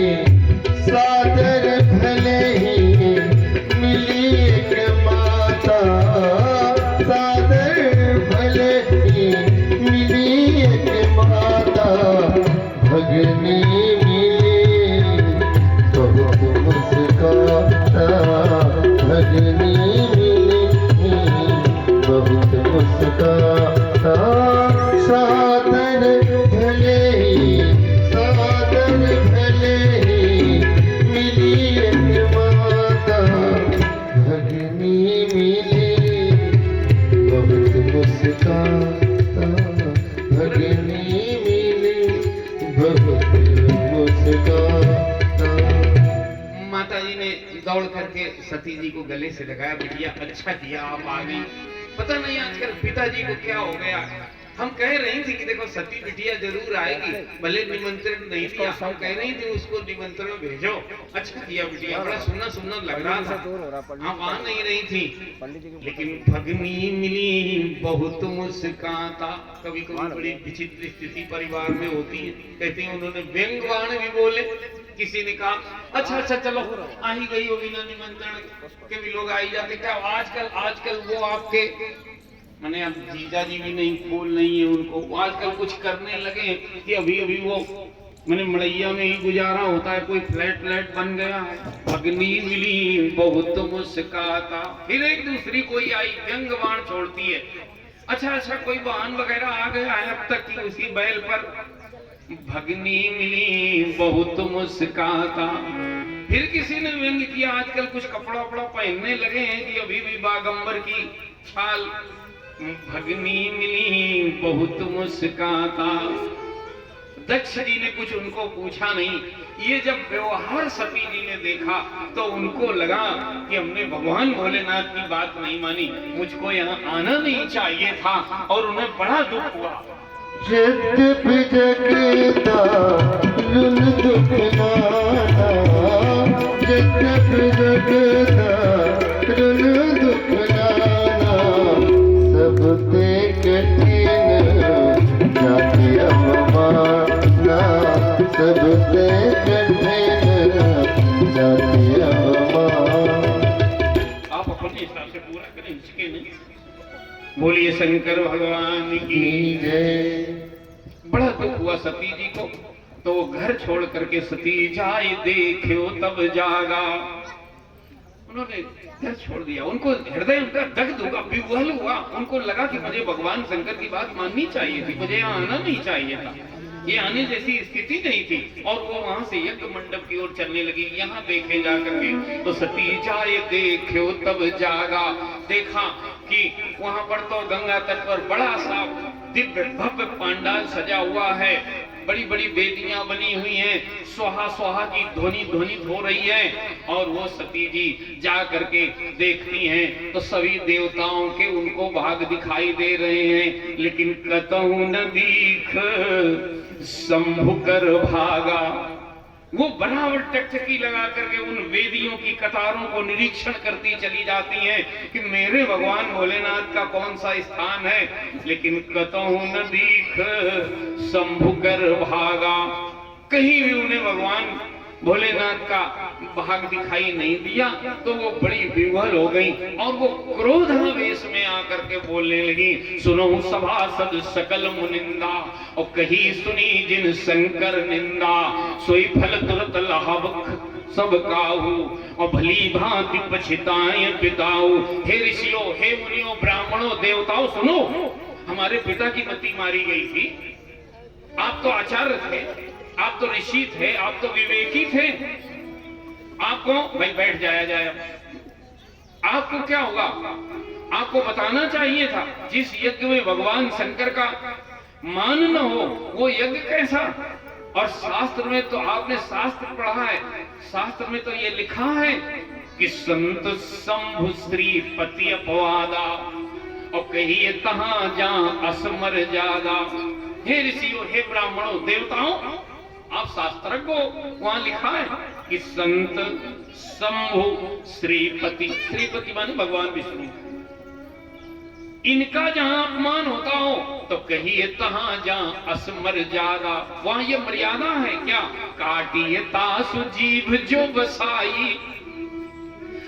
मिली एक माता, सादर भले ही मिली एक माता, भगनी मिली बहुत मुस्काता, भगनी मिली बहुत मुस्काता। सादर भले ही मिली एक माता, भगनी मिली बहुत मुस्काता, भगनी मिली बहुत मुस्काता। माता जी ने दौड़ करके सती जी को गले से लगाया, बिटिया अच्छा किया आप आ गई, पता नहीं आजकल पिताजी को क्या हो गया। हम कह रही थी कि देखो सती बिटिया जरूर आएगी, भले निमंत्रण नहीं दिया, हम कह रही थी उसको निमंत्रण भेजो। अच्छा किया बिटिया, बड़ा सुंदर सुंदर लग रहा था, हम आ नहीं रही थी। लेकिन भगनी मिली बहुत मुस्काता। कभी कभी बड़ी विचित्र स्थिति परिवार में होती है। कहती है उन्होंने व्यंग्यवाण भी बोले। किसी ने कहा अच्छा चलो आ ही गई होगी ना, निमंत्रण के भी लोग आ ही जाते। क्या आजकल वो आपके मैंने अब जीजा जी भी नहीं खोल नहीं है उनको, आजकल कुछ करने लगे कि अभी वो मैंने मड़ैया में ही गुजारा होता है, कोई फ्लैट बन गया है। अग्नि मिली बहुत मुस्काता, फिर एक दूसरी कोई आई व्यंग्यवाण छोड़ती है। अच्छा कोई वाहन वगैरह आ गया है अब तक की उसी बैल पर। भगनी मिली बहुत मुस्काता। फिर किसी ने व्यंग किया आजकल कुछ कपड़ा पहनने लगे हैं कि अभी भी बागंबर की छाल। भगनी मिली बहुत मुस्काता। दक्ष जी ने कुछ उनको पूछा नहीं। ये जब व्यवहार सती जी ने देखा तो उनको लगा कि हमने भगवान भोलेनाथ की बात नहीं मानी, मुझको यहाँ आना नहीं चाहिए था, और उन्हें बड़ा दुख हुआ। जगत जगता रुन दुख नाना, जगत जगता रुन दुख नाना, सबते कठिन जाति अवमाना, सबते कठिन जाति अवमाना। आप अपने हिसाब से पूरा करें, इसके नहीं। बोलिए शंकर भगवान की जय। बड़ा दुख हुआ सती जी को, तो वो घर छोड़ करके सती जाए देखो तब जागा। उन्होंने घर छोड़ दिया। उनको हृदय उनका दग्ध हुआ, विह्वल हुआ। उनको लगा कि मुझे भगवान शंकर की बात माननी चाहिए थी, मुझे यहाँ आना नहीं चाहिए था, ये आने जैसी स्थिति नहीं थी। और वो वहां से यज्ञ मंडप की ओर चलने लगी। यहाँ देखे जा करके तो सती जाए देखो तब जागा। देखा कि वहां पर तो गंगा तट पर बड़ा सा दिव्य भव्य पांडाल सजा हुआ है, बड़ी बड़ी वेदियां बनी हुई हैं, स्वाहा स्वाहा की ध्वनि ध्वनित हो रही है। और वो सती जी जा करके देखती हैं तो सभी देवताओं के उनको भाग दिखाई दे रहे हैं, लेकिन कतहु न दीख शंभु कर भागा। वो बराबर टकटकी लगा करके उन वेदियों की कतारों को निरीक्षण करती चली जाती हैं कि मेरे भगवान भोलेनाथ का कौन सा स्थान है, लेकिन कतहु न दीख शंभु कर भागा। कहीं भी उन्हें भगवान भोलेनाथ का भाग दिखाई नहीं दिया। तो वो बड़ी विह्वल हो गई और वो क्रोधावेश में आकर के बोलने लगी, सुनो सभासद सकल मुनिंदा, और कही सुनी जिन शंकर निंदा, सोई फल तुरत लाभ सब काहू, और भली भांति पछताएं पिताऊ। हे ऋषियों, हे मुनियों, ब्राह्मणों, देवताओं, सुनो, हमारे पिता की मति मारी गई थी। आप तो आचार्य थे, आप तो ऋषि थे, आप तो विवेकी थे। आपको भाई बैठ जाया आपको क्या होगा, आपको बताना चाहिए था। जिस यज्ञ में भगवान शंकर का मान न हो वो यज्ञ कैसा। और शास्त्र में तो आपने शास्त्र पढ़ा है, शास्त्र में तो ये लिखा है कि संत शंभु श्री पति अपवादा, और कहिए तहां जहां असमर जादा। हे ऋषियों, हे ब्राह्मणों, देवताओं, आप शास्त्रज्ञ हो, वहां लिखा है कि संत शंभु श्रीपति, श्रीपति माने भगवान विष्णु, इनका जहां अपमान होता हो तो कहिए तहां जहां असमर जादा। वहां ये मर्यादा है क्या, काटिए तासु जीभ जो बसाई।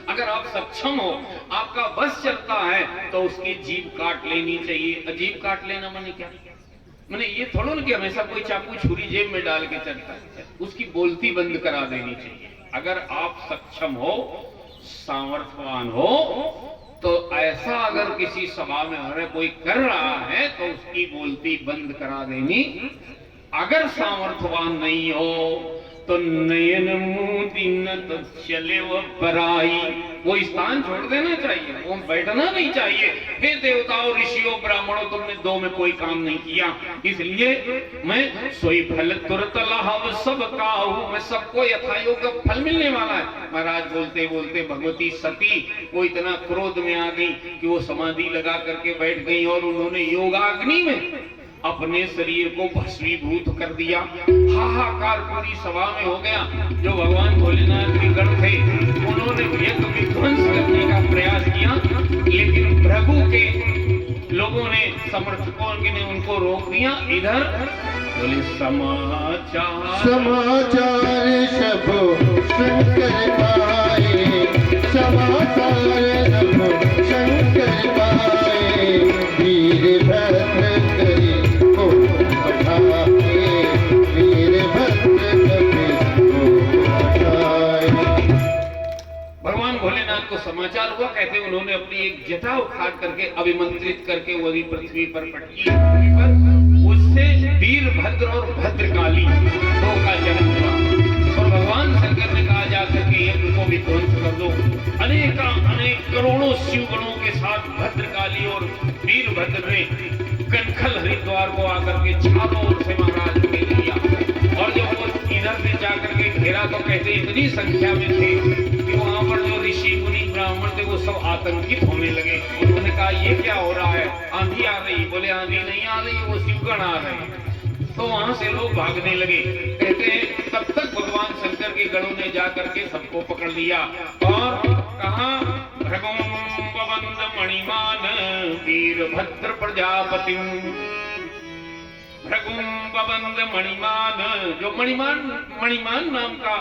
अगर आप सक्षम हो, आपका बस चलता है तो उसकी जीभ काट लेनी चाहिए। जीभ काट लेना माने क्या, मैंने ये थोड़ा ना कि हमेशा कोई चाकू छुरी जेब में डाल के चलता है, उसकी बोलती बंद करा देनी चाहिए। अगर आप सक्षम हो, सामर्थ्यवान हो, तो ऐसा अगर किसी सभा में हमें कोई कर रहा है तो उसकी बोलती बंद करा देनी। अगर सामर्थ्यवान नहीं हो तो नयन मोती न तो चले वो पराई। वो स्थान छोड़ देना चाहिए, वो बैठना नहीं चाहिए। हे देवताओं, ऋषियों, ब्राह्मणों, तुमने दो में कोई काम नहीं किया, इसलिए मैं सोई फल तुरत लाहव सब काहू, मैं सबको यथायोग्य फल मिलने वाला है। महाराज बोलते बोलते भगवती सती वो इतना क्रोध में आ गई कि वो समाधि लगा करके बैठ गई और उन्होंने योगाग्नि में अपने शरीर को भस्मीभूत कर दिया। हाहाकार पूरी सभा में हो गया। जो भगवान भोलेनाथ के गण थे उन्होंने यज्ञ विध्वंस करने का प्रयास किया, लेकिन प्रभु के लोगों ने, समर्थकों ने उनको रोक दिया। इधर बोले समाचार सब शंकर पाए, समाचार सब शंकर पाए, वीरभद्र करे को पठाए, वीरभद्र करे को पठाए। भगवान भोलेनाथ को समाचार हुआ, कहते उन्होंने अपनी एक जटा उखाड़ करके अभिमंत्रित करके वही पृथ्वी पर पटकी, उससे वीरभद्र और भद्रकाली दो का जन्म हुआ। और भगवान शंकर ने कहा जाकर के यज्ञ को विध्वंस कर दो। अनेक करोड़ों शिवगणों के साथ भद्रकाली और वीरभद्र ने कनखल हरिद्वार को आकर के चारों ओर से महाराज घेर लिया। और जब वो इधर से जाकर के घेरा तो कहते इतनी संख्या में थे कि वहां पर जो ऋषि मुनि ब्राह्मण थे वो सब आतंकित होने लगे। उन्होंने कहा ये क्या हो रहा है, आंधी आ रही। बोले आंधी नहीं आ रही, वो शिवगण आ रहे हैं। तो वहां से लोग भागने लगे। कहते हैं तब तक भगवान शंकर के गणों ने जाकर के सबको पकड़ लिया और कहा भृगुंबवंद मणिमान वीरभद्र प्रजापति। भृगुंबवंद मणिमान, जो मणिमान नाम का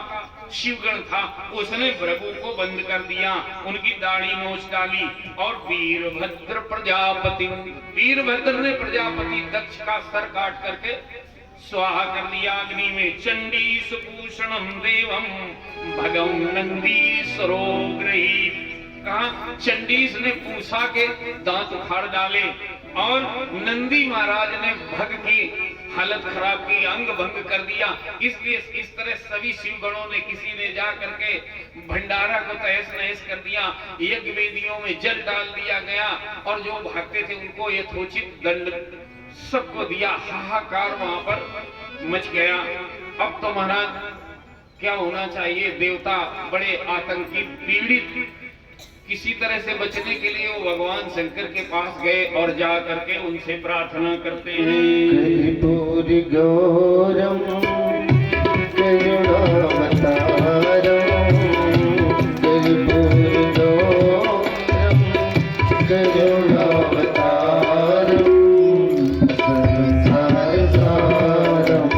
शिवगण था, उसने भृगु को बंद कर दिया, उनकी दाढ़ी नोच डाली। और वीरभद्र प्रजापति, वीरभद्र ने प्रजापति दक्ष का सर काट करके स्वाहा कर दिया अग्नि में। चंडी सुपूषणम देवम भगम नंदीश्वरो गृहीत। कहा चंडीस ने पूछा के दांत उखाड़ डाले और नंदी महाराज ने भग की हालत खराब की, अंग भंग कर दिया। इसलिए इस तरह सभी शिवगणों ने, किसी ने जा करके भंडारा को तहस नहस कर दिया, यज्ञ वेदियों में जल डाल दिया गया और जो भागते थे उनको यथोचित दंड सबको दिया। हाहाकार वहां पर मच गया। अब तो महाराज क्या होना चाहिए, देवता बड़े आतंकित, पीड़ित, किसी तरह से बचने के लिए वो भगवान शंकर के पास गए और जा करके उनसे प्रार्थना करते हैं। कर्पूर गौरम करुणावतारम, कर्पूर गौरम करुणावतारम, संसार सारम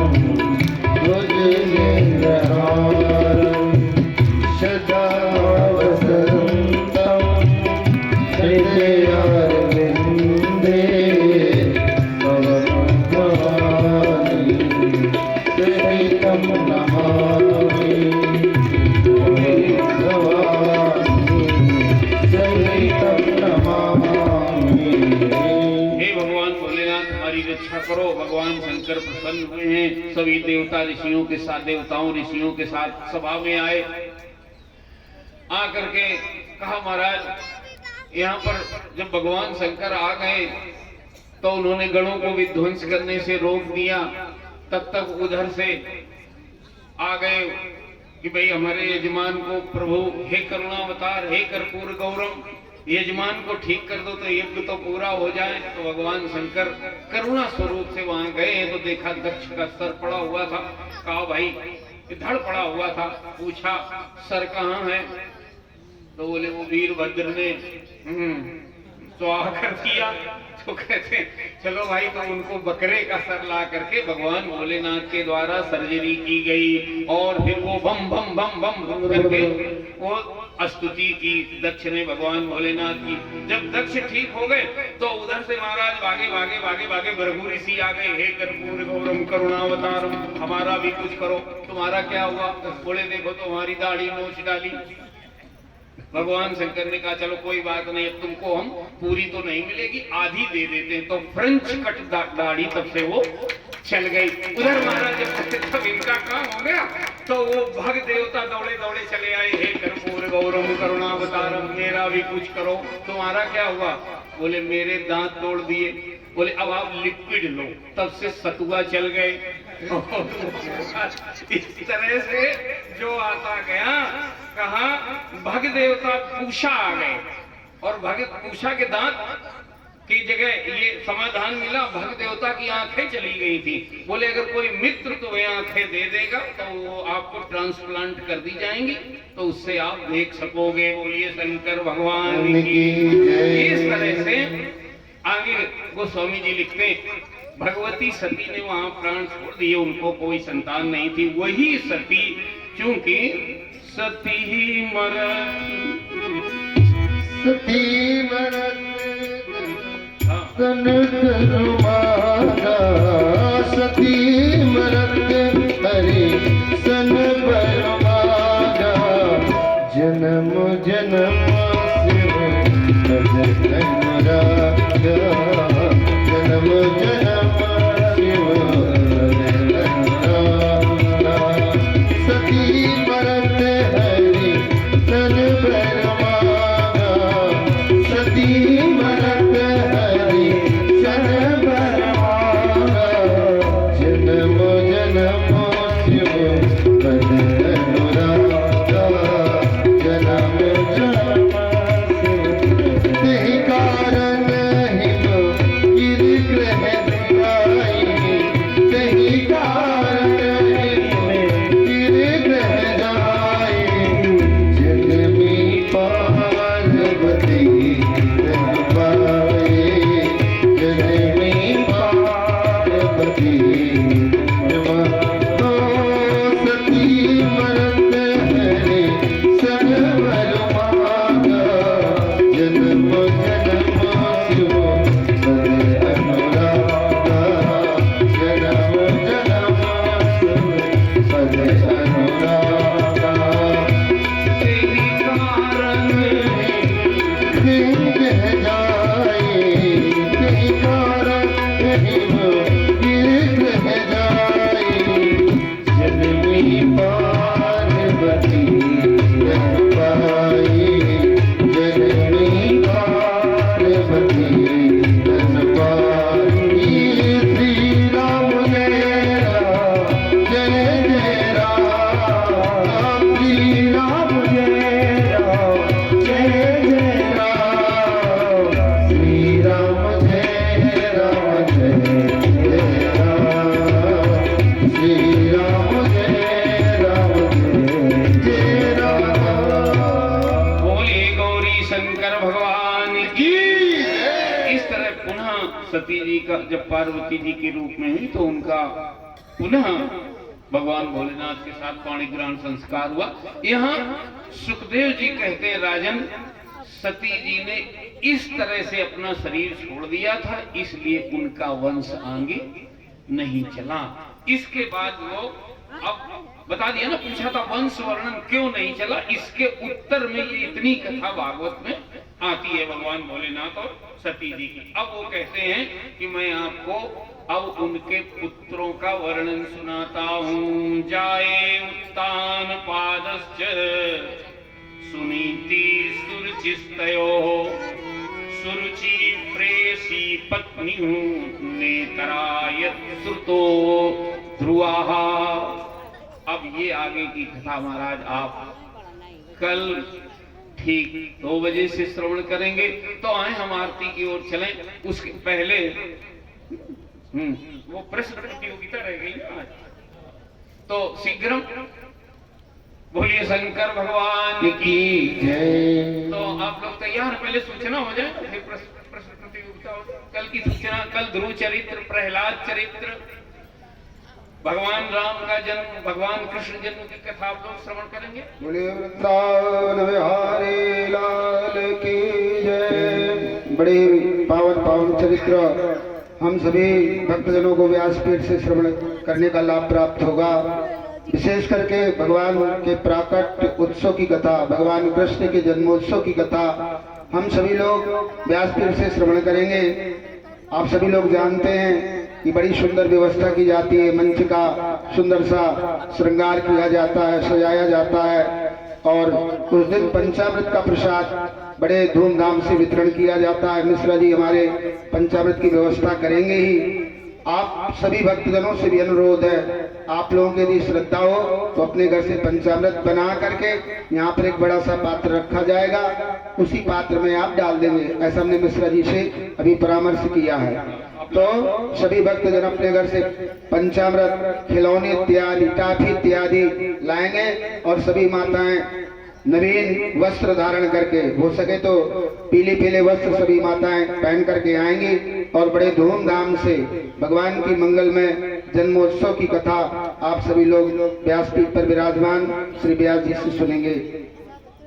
भुजगेन्द्रहारम, सदा करो। भगवान शंकर प्रसन्न हुए हैं। सभी देवता ऋषियों के साथ, देवताओं ऋषियों के साथ सभा में आए। आकर के कहा महाराज यहाँ पर जब भगवान शंकर आ गए तो उन्होंने गणों को विध्वंस करने से रोक दिया। तब तक उधर से आ गए कि भाई हमारे यजमान को प्रभु, हे करुणावतार, हे कर्पूर गौरम, यजमान को ठीक कर दो तो यज्ञ तो पूरा हो जाए। तो भगवान शंकर करुणा स्वरूप से वहां गए तो देखा दक्ष का सर पड़ा हुआ था। कहा भाई धड़ पड़ा हुआ था। पूछा सर कहाँ है? तो बोले वो वीरभद्र ने स्वाहा कर दिया। तो कहते चलो भाई, तो उनको बकरे का सर ला करके भगवान भोलेनाथ के द्वारा सर्जरी की गई और फिर वो बम बम बम बम बम करके वो स्तुति की दक्ष ने भगवान भोलेनाथ की। जब दक्ष ठीक हो गए तो उधर से महाराज भागे भागे भागे भागे भृगु ऋषि आ गए। हे कर्पूर गौरम करुणावतारम, हमारा भी कुछ करो। तुम्हारा क्या हुआ? बोले देखो तो हमारी दाढ़ी नोच डाली। भगवान शंकर ने कहा चलो कोई बात नहीं, अब तुमको हम पूरी तो नहीं मिलेगी, आधी दे देते हैं। तो फ्रेंच कट दाढ़ी तब से वो चल गई। उधर महाराज जब इनका काम हो गया तो वो भग देवता दौड़े दौड़े चले आए, हे कर्पूर गौरम करुणावतारम, मेरा भी कुछ करो। तुम्हारा क्या हुआ? बोले मेरे दांत तोड़ दिए। बोले अब आप लिक्विड लो। तब से सतुआ चल गए। इस तरह से जो आता गया, कहा भग देवता पूषा आ गए, और भग पूषा के दांत की जगह ये समाधान मिला, भग देवता की आंखें चली गई थी। बोले अगर कोई मित्र तो वे आंखें दे देगा तो वो आपको ट्रांसप्लांट कर दी जाएंगी, तो उससे आप देख सकोगे। बोलिए शंकर भगवान की। इस तरह से आगे गोस्वामी जी लिखते हैं, भगवती सती ने वहां प्राण छोड़ दिए, उनको कोई संतान नहीं थी। वही सती, चूंकि सती ही मरत, सती मरत हाँ, तन करुमागा, सती मरत हरि सन बरमागा, जन्म जन्म शिव भज अनुरागा, जन्म जन्म शिव भज अनुरागा, सती मरत हरि सन बरमागा, सती मरत हरि सन बरमागा, जन्म जन्म शिव भज अनुरागा, जन्म जन्म तेहि कारण हिम गिरग्रह जाई, तेहि कारण हिम गिरग्रह जाई, जन्मी पार्वती तन पाए, जन्मी पार्वती तन पाए, सती मरत हरि सन बरमागा, जन्म जन्म शिव भज अनुरागा, जन्म जन्म शिव भज अनुरागा, तेहि कारण हिम गिरग्रह जाए, तेहि कारण हिम गिरग्रह जाए, जन्मी पार्वती तन पाए, जन्मी पार्वती तन पाए। श्री राम जय राम, जय जय राम, श्री राम जय राम, जय जय राम, श्री राम जय राम, जय जय राम, श्री राम जय राम, जय जय राम। बोले गौरी शंकर भगवान की। इस तरह पुनः सती जी का जब पार्वती जी के रूप में हुई, तो उनका पुनः भगवान भोलेनाथ के साथ पाणी ग्रहण संस्कार हुआ। यहाँ सुखदेव जी कहते हैं, राजन सती जी ने इस तरह से अपना शरीर छोड़ दिया था, इसलिए उनका वंश आगे नहीं चला। इसके बाद वो अब बता दिया ना, पूछा था वंश वर्णन क्यों नहीं चला, इसके उत्तर में ये इतनी कथा भागवत में आती है भगवान भोलेनाथ और सती जी की। अब वो कहते हैं कि मैं आपको अब उनके पुत्रों का वर्णन सुनाता हूँ। जाए उत्तान पादश्च सुनीति सुरुचिस्तयो, सुरुचि प्रेसी पत्नी नेतरायत श्रुतो ध्रुवाहा। अब ये आगे की कथा महाराज आप कल ठीक 2 बजे से श्रवण करेंगे। तो आए हम आरती की ओर चलें। उसके पहले वो प्रश्न प्रतियोगिता रह गई ना आज, तो शीघ्र बोलिए शंकर भगवान की जय। तो आप लोग तैयार, पहले सूचना हो जाए, फिर प्रश्न प्रतियोगिता हो। कल की सूचना, कल ध्रुव चरित्र, प्रहलाद चरित्र, भगवान राम का जन्म, भगवान कृष्ण जन्म की कथा आप लोग श्रवण करेंगे। बोले वृंदावन बिहारी लाल की जय। बड़े पावन पावन चरित्र हम सभी भक्तजनों को व्यासपीठ से श्रवण करने का लाभ प्राप्त होगा। विशेष करके भगवान के प्राकट उत्सव की कथा, भगवान कृष्ण के जन्मोत्सव की कथा हम सभी लोग व्यासपीठ से श्रवण करेंगे। आप सभी लोग जानते हैं कि बड़ी सुंदर व्यवस्था की जाती है, मंच का सुंदर सा श्रृंगार किया जाता है, सजाया जाता है और उस दिन पंचामृत का प्रसाद बड़े धूमधाम से वितरण किया जाता है। मिश्रा जी हमारे पंचामृत की व्यवस्था करेंगे ही। आप सभी भक्तजनों से भी अनुरोध है, आप लोगों के यदि श्रद्धा हो तो अपने घर से पंचामृत बना करके यहाँ पर एक बड़ा सा पात्र रखा जाएगा, उसी पात्र में आप डाल देंगे। ऐसा हमने मिश्रा जी से अभी परामर्श किया है। तो सभी भक्तजन अपने घर से पंचामृत, खिलौने इत्यादि, टाफी इत्यादि लाएंगे और सभी माताएं नवीन वस्त्र धारण करके, हो सके तो पीले पीले वस्त्र सभी माताएं पहन करके आएंगी और बड़े धूमधाम से भगवान की मंगलमय जन्मोत्सव की कथा आप सभी लोग व्यासपीठ पर विराजमान श्री व्यास जी से सुनेंगे।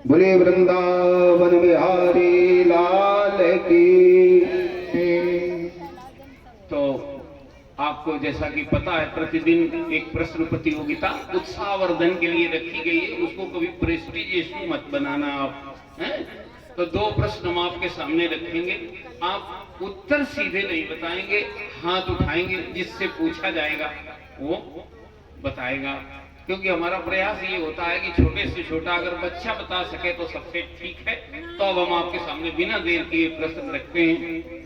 बोले वृंदावन बिहारी लाल की। तो आपको जैसा कि पता है, प्रतिदिन एक प्रश्न प्रतियोगिता उत्साहवर्धन के लिए रखी गई है, उसको कभी प्रेस्टीज इशू मत बनाना आप, हैं? तो 2 प्रश्न हम आपके सामने रखेंगे, आप उत्तर सीधे नहीं बताएंगे, हाथ उठाएंगे, जिससे पूछा जाएगा वो बताएगा। क्योंकि हमारा प्रयास ये होता है कि छोटे से छोटा अगर बच्चा बता सके तो सबसे ठीक है। तो अब हम आपके सामने बिना देर किए प्रश्न रखते हैं।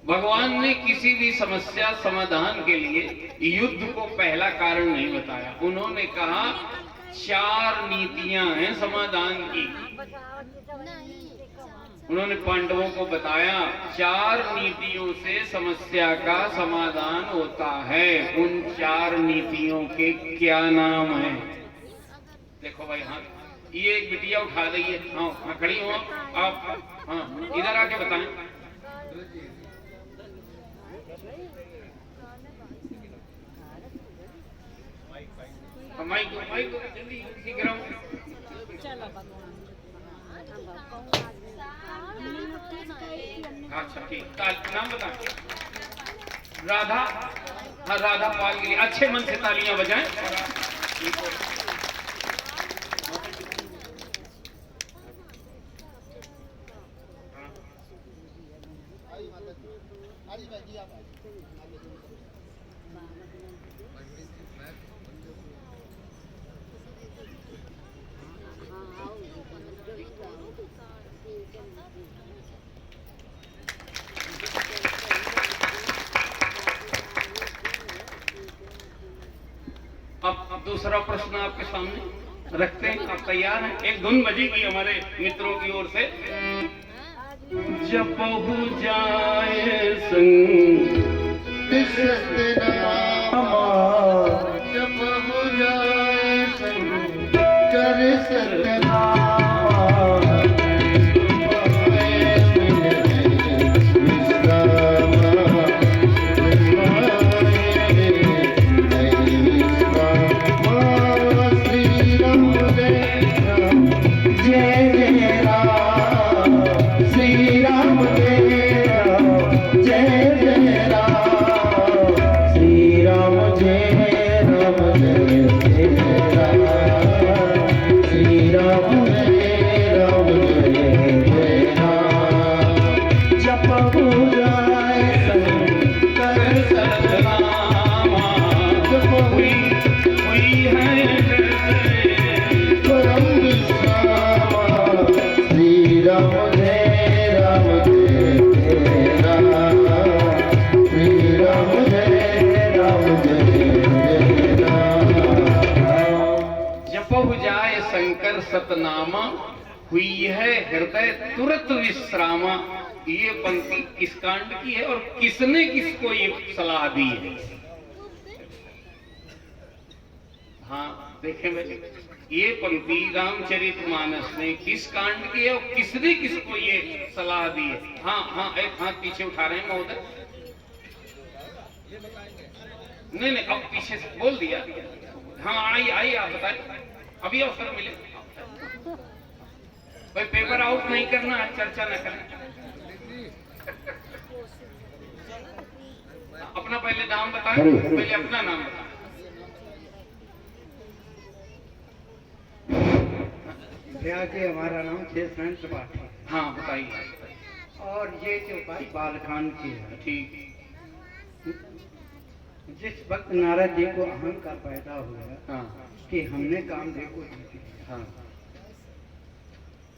भगवान ने किसी भी समस्या समाधान के लिए युद्ध को पहला कारण नहीं बताया। उन्होंने कहा 4 नीतियां हैं समाधान की। उन्होंने पांडवों को बताया 4 नीतियों से समस्या का समाधान होता है। उन 4 नीतियों के क्या नाम हैं? देखो भाई, हाँ ये एक बिटिया उठा रही है, हाँ खड़ी हो आप, हाँ इधर आके बताएं। माइक जल्दी शीघ्र। अच्छा ठीक, नाम बता। राधा, हाँ राधा पाल के लिए अच्छे मन से तालियां बजाएं। अब दूसरा प्रश्न आपके सामने रखते हैं, आप तैयार हैं? एक धुन बजेगी हमारे मित्रों की ओर से। जब हो जाए संग जब हो जाए संग कर सतना सतनामा हुई है हृदय तुरंत विश्रामा। ये पंक्ति किस कांड की है और किसने किसको ये सलाह दी है? हाँ देखें भाई, ये पंक्ति रामचरितमानस ने किस कांड की है और किसने किसको ये सलाह दी है? हाँ हाँ, एक हाथ पीछे उठा रहे हैं महोदय। नहीं नहीं, अब पीछे से बोल दिया। हाँ आई आप बताएं, अभी अवसर मिले। भाई पेपर आउट नहीं करना, चर्चा न करें। अपना पहले नाम बताएं, पहले अपना नाम बताएं। भैया जी हमारा नाम शेषनारायण त्रिपाठी है। हाँ बताइए। और ये जो भाई बालखान की है, ठीक। जिस वक्त नारद जी को अहंकार पैदा हुआ हाँ कि हमने कामदेव को जीत लिया, हाँ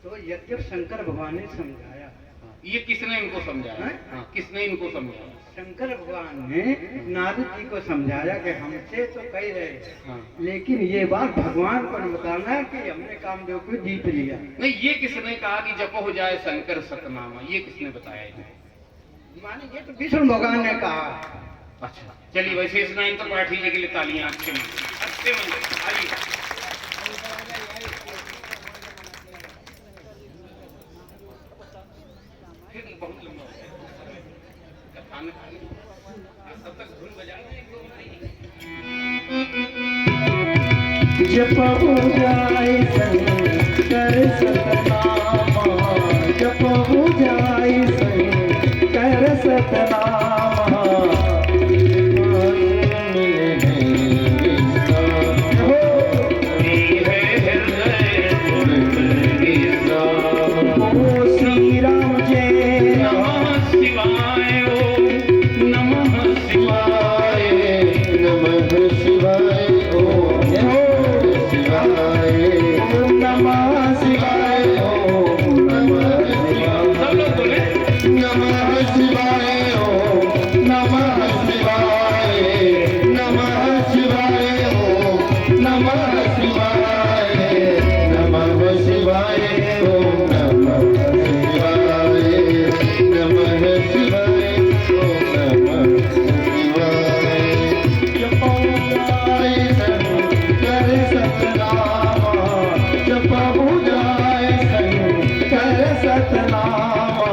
तो यद्यप शंकर भगवान ने समझाया, हाँ। ये किसने इनको समझाया? हैं? हाँ किसने इनको समझाया? शंकर भगवान ने नारद जी को समझाया कि हमसे तो कह रहे हैं, हाँ। लेकिन ये बात भगवान को न बताना है कि हमने कामदेव को जीत लिया। नहीं, ये किसने कहा कि जप हो जाए शंकर सतनामा? ये किसने बताया इन्हें? माने ये तो विष्णु भगवान ने कहा। अच्छा चलिए, वैसे इस नाइन तो पाठी जी के लिए तालियां अच्छे मन आइए। फिर बहुत लंबा हो गया खाना खाने, तब तक धुन बजाना एक दो जप हो जाए शंकर सतनामा, जप हो जाए शंकर सतनामा, श्री राम जय नमः शिवाय, ओम नमः शिवाय, नमः शिवाय, ओम शिवाय, नमः शिवाय, ओम नमः शिवाय, सब लोग बोले नमः शिवाय, ओम नमः शिवाय, नमः शिवाय, ओम नमः शिवाय, नमः शिवाय, ओम नमः शिवाय, नमः शिवाय, ओम नमः शिवाय। जप हो जाए शंकर सतनामा, जप हो जाए शंकर सतनामा,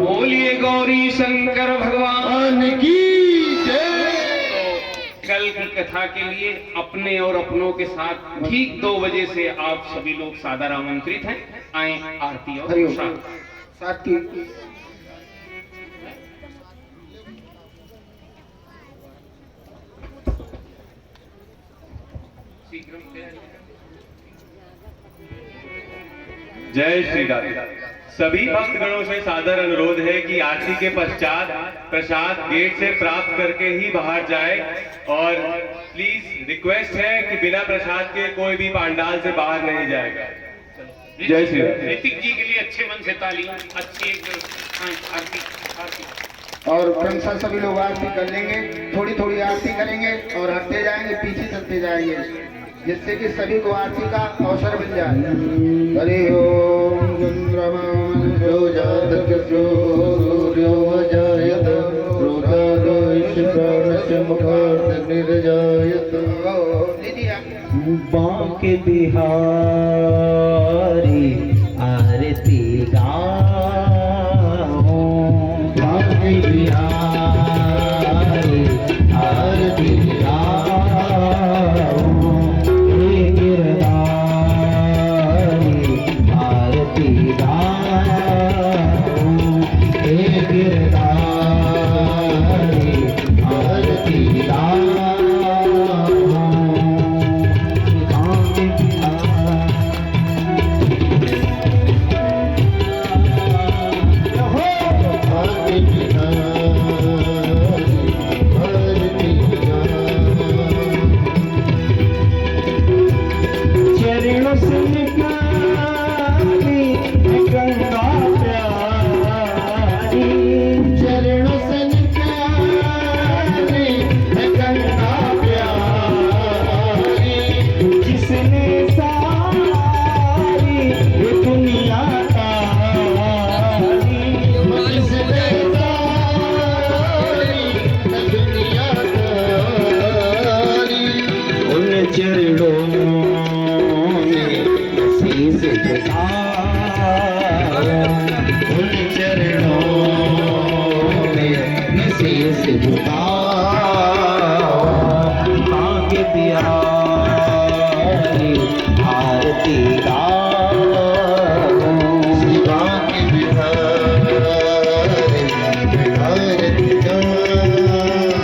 बोलिए गौरी शंकर भगवान की जय। तो कल की कथा के लिए अपने और अपनों के साथ ठीक 2 बजे से आप सभी लोग सादर आमंत्रित हैं। आए आरती और हरिओम। प्रसाद। साथ की शीघ्र जय श्री राधे। सभी भक्तगणों से सादर अनुरोध है कि आरती के पश्चात प्रसाद गेट से प्राप्त करके ही बाहर जाए, और प्लीज रिक्वेस्ट है कि बिना प्रसाद के कोई भी पंडाल से बाहर नहीं जाएगा। जय श्री राधे। ऋतिक जी के लिए अच्छे मन से तालियां, अच्छी एक आरती आरती। और क्रमशः सभी लोग आरती कर लेंगे, थोड़ी थोड़ी आरती करेंगे और हटते जाएंगे, पीछे चलते जाएंगे, जिससे कि सभी को आरती का अवसर मिल जाए। हरि ओम चंद्रमा सूर्योजायत निर्जायत। बांके बिहारी आरती गाओ, बांके बिहारी आरती गाओ, हे गिरधारी आरती गाओ, हे गिरधारी आरती गाओ। चरणों से निकाली गंगा प्यारी, चरणों से निकाली गंगा प्यारी, जिसने सारी दुनिया तारी, जिसने सारी दुनिया तारी, उन चरणों शीश झुकाओ, उन चरणों में शीश झुकाओ, आगे बिहारी आरती गाओ, शिवा के बिहारी आरती गाओ।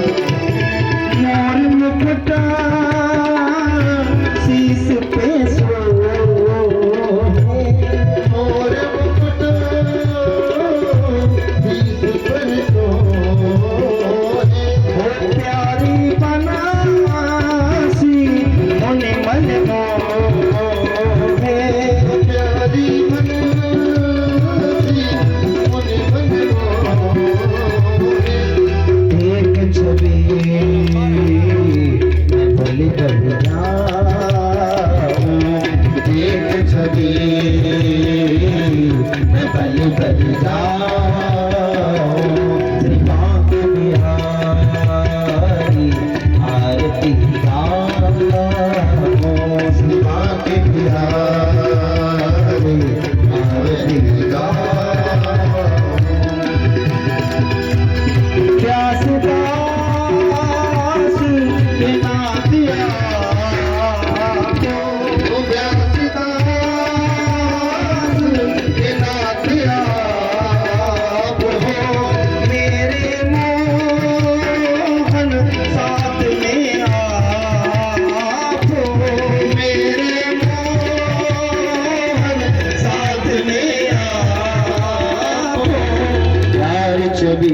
छवि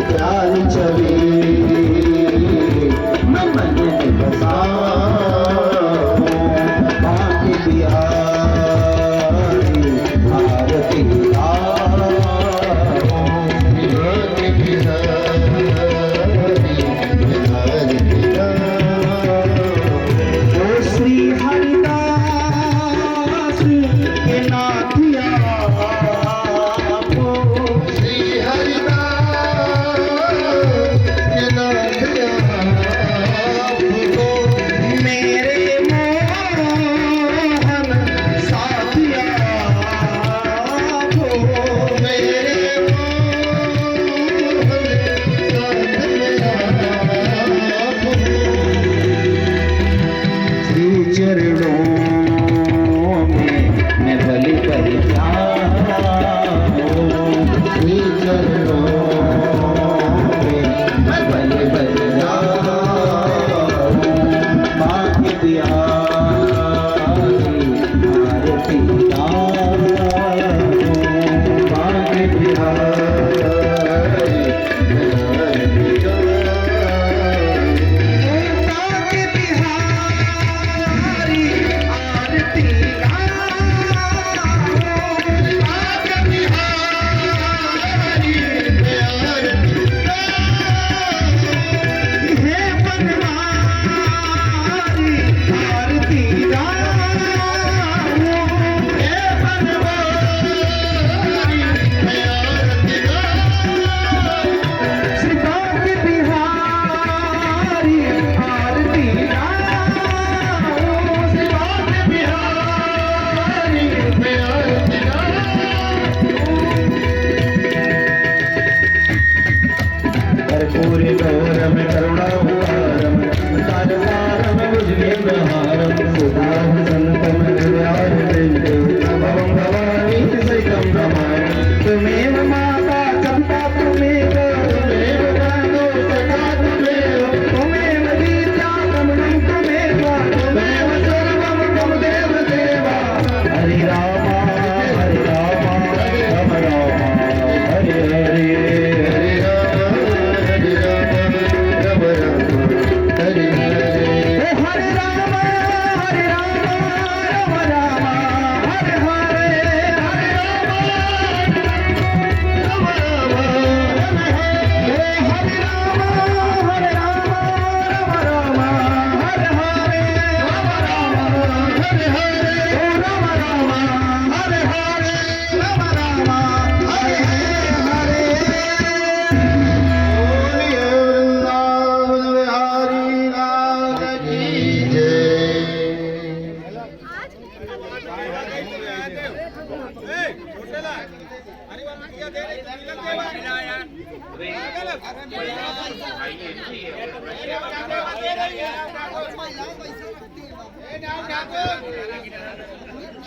प्यारी छवि मैं मन में बसाऊं बाकी बिहारी भारती श्री हरिदास के नाथिया श्री हरिदास के नाथिया मेरे मोहन साथिया मेरे श्री चरणों में मैं बलि कर जाऊं श्री चरणों में मैं बलि कर जाऊं बाकी बिहारी भारती बाकी बिहारी पूरे गौरम करुणावतारम तारसारम भुजगेन्द्रहारम सुधाम संतम भवम भवानी सहितं नमामि त्वमेव माता चम्पा त्वमेव गानो सखा त्वमेव गीता कमलं त्वमेव सर्वं त्वमेव देवा हरि राम राम राम हरे हरे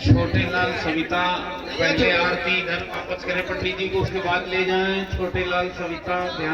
छोटे लाल सविता पहले आरती इधर वापस करें पंडित जी को, उसके बाद ले जाएं। छोटे लाल सविता ध्यान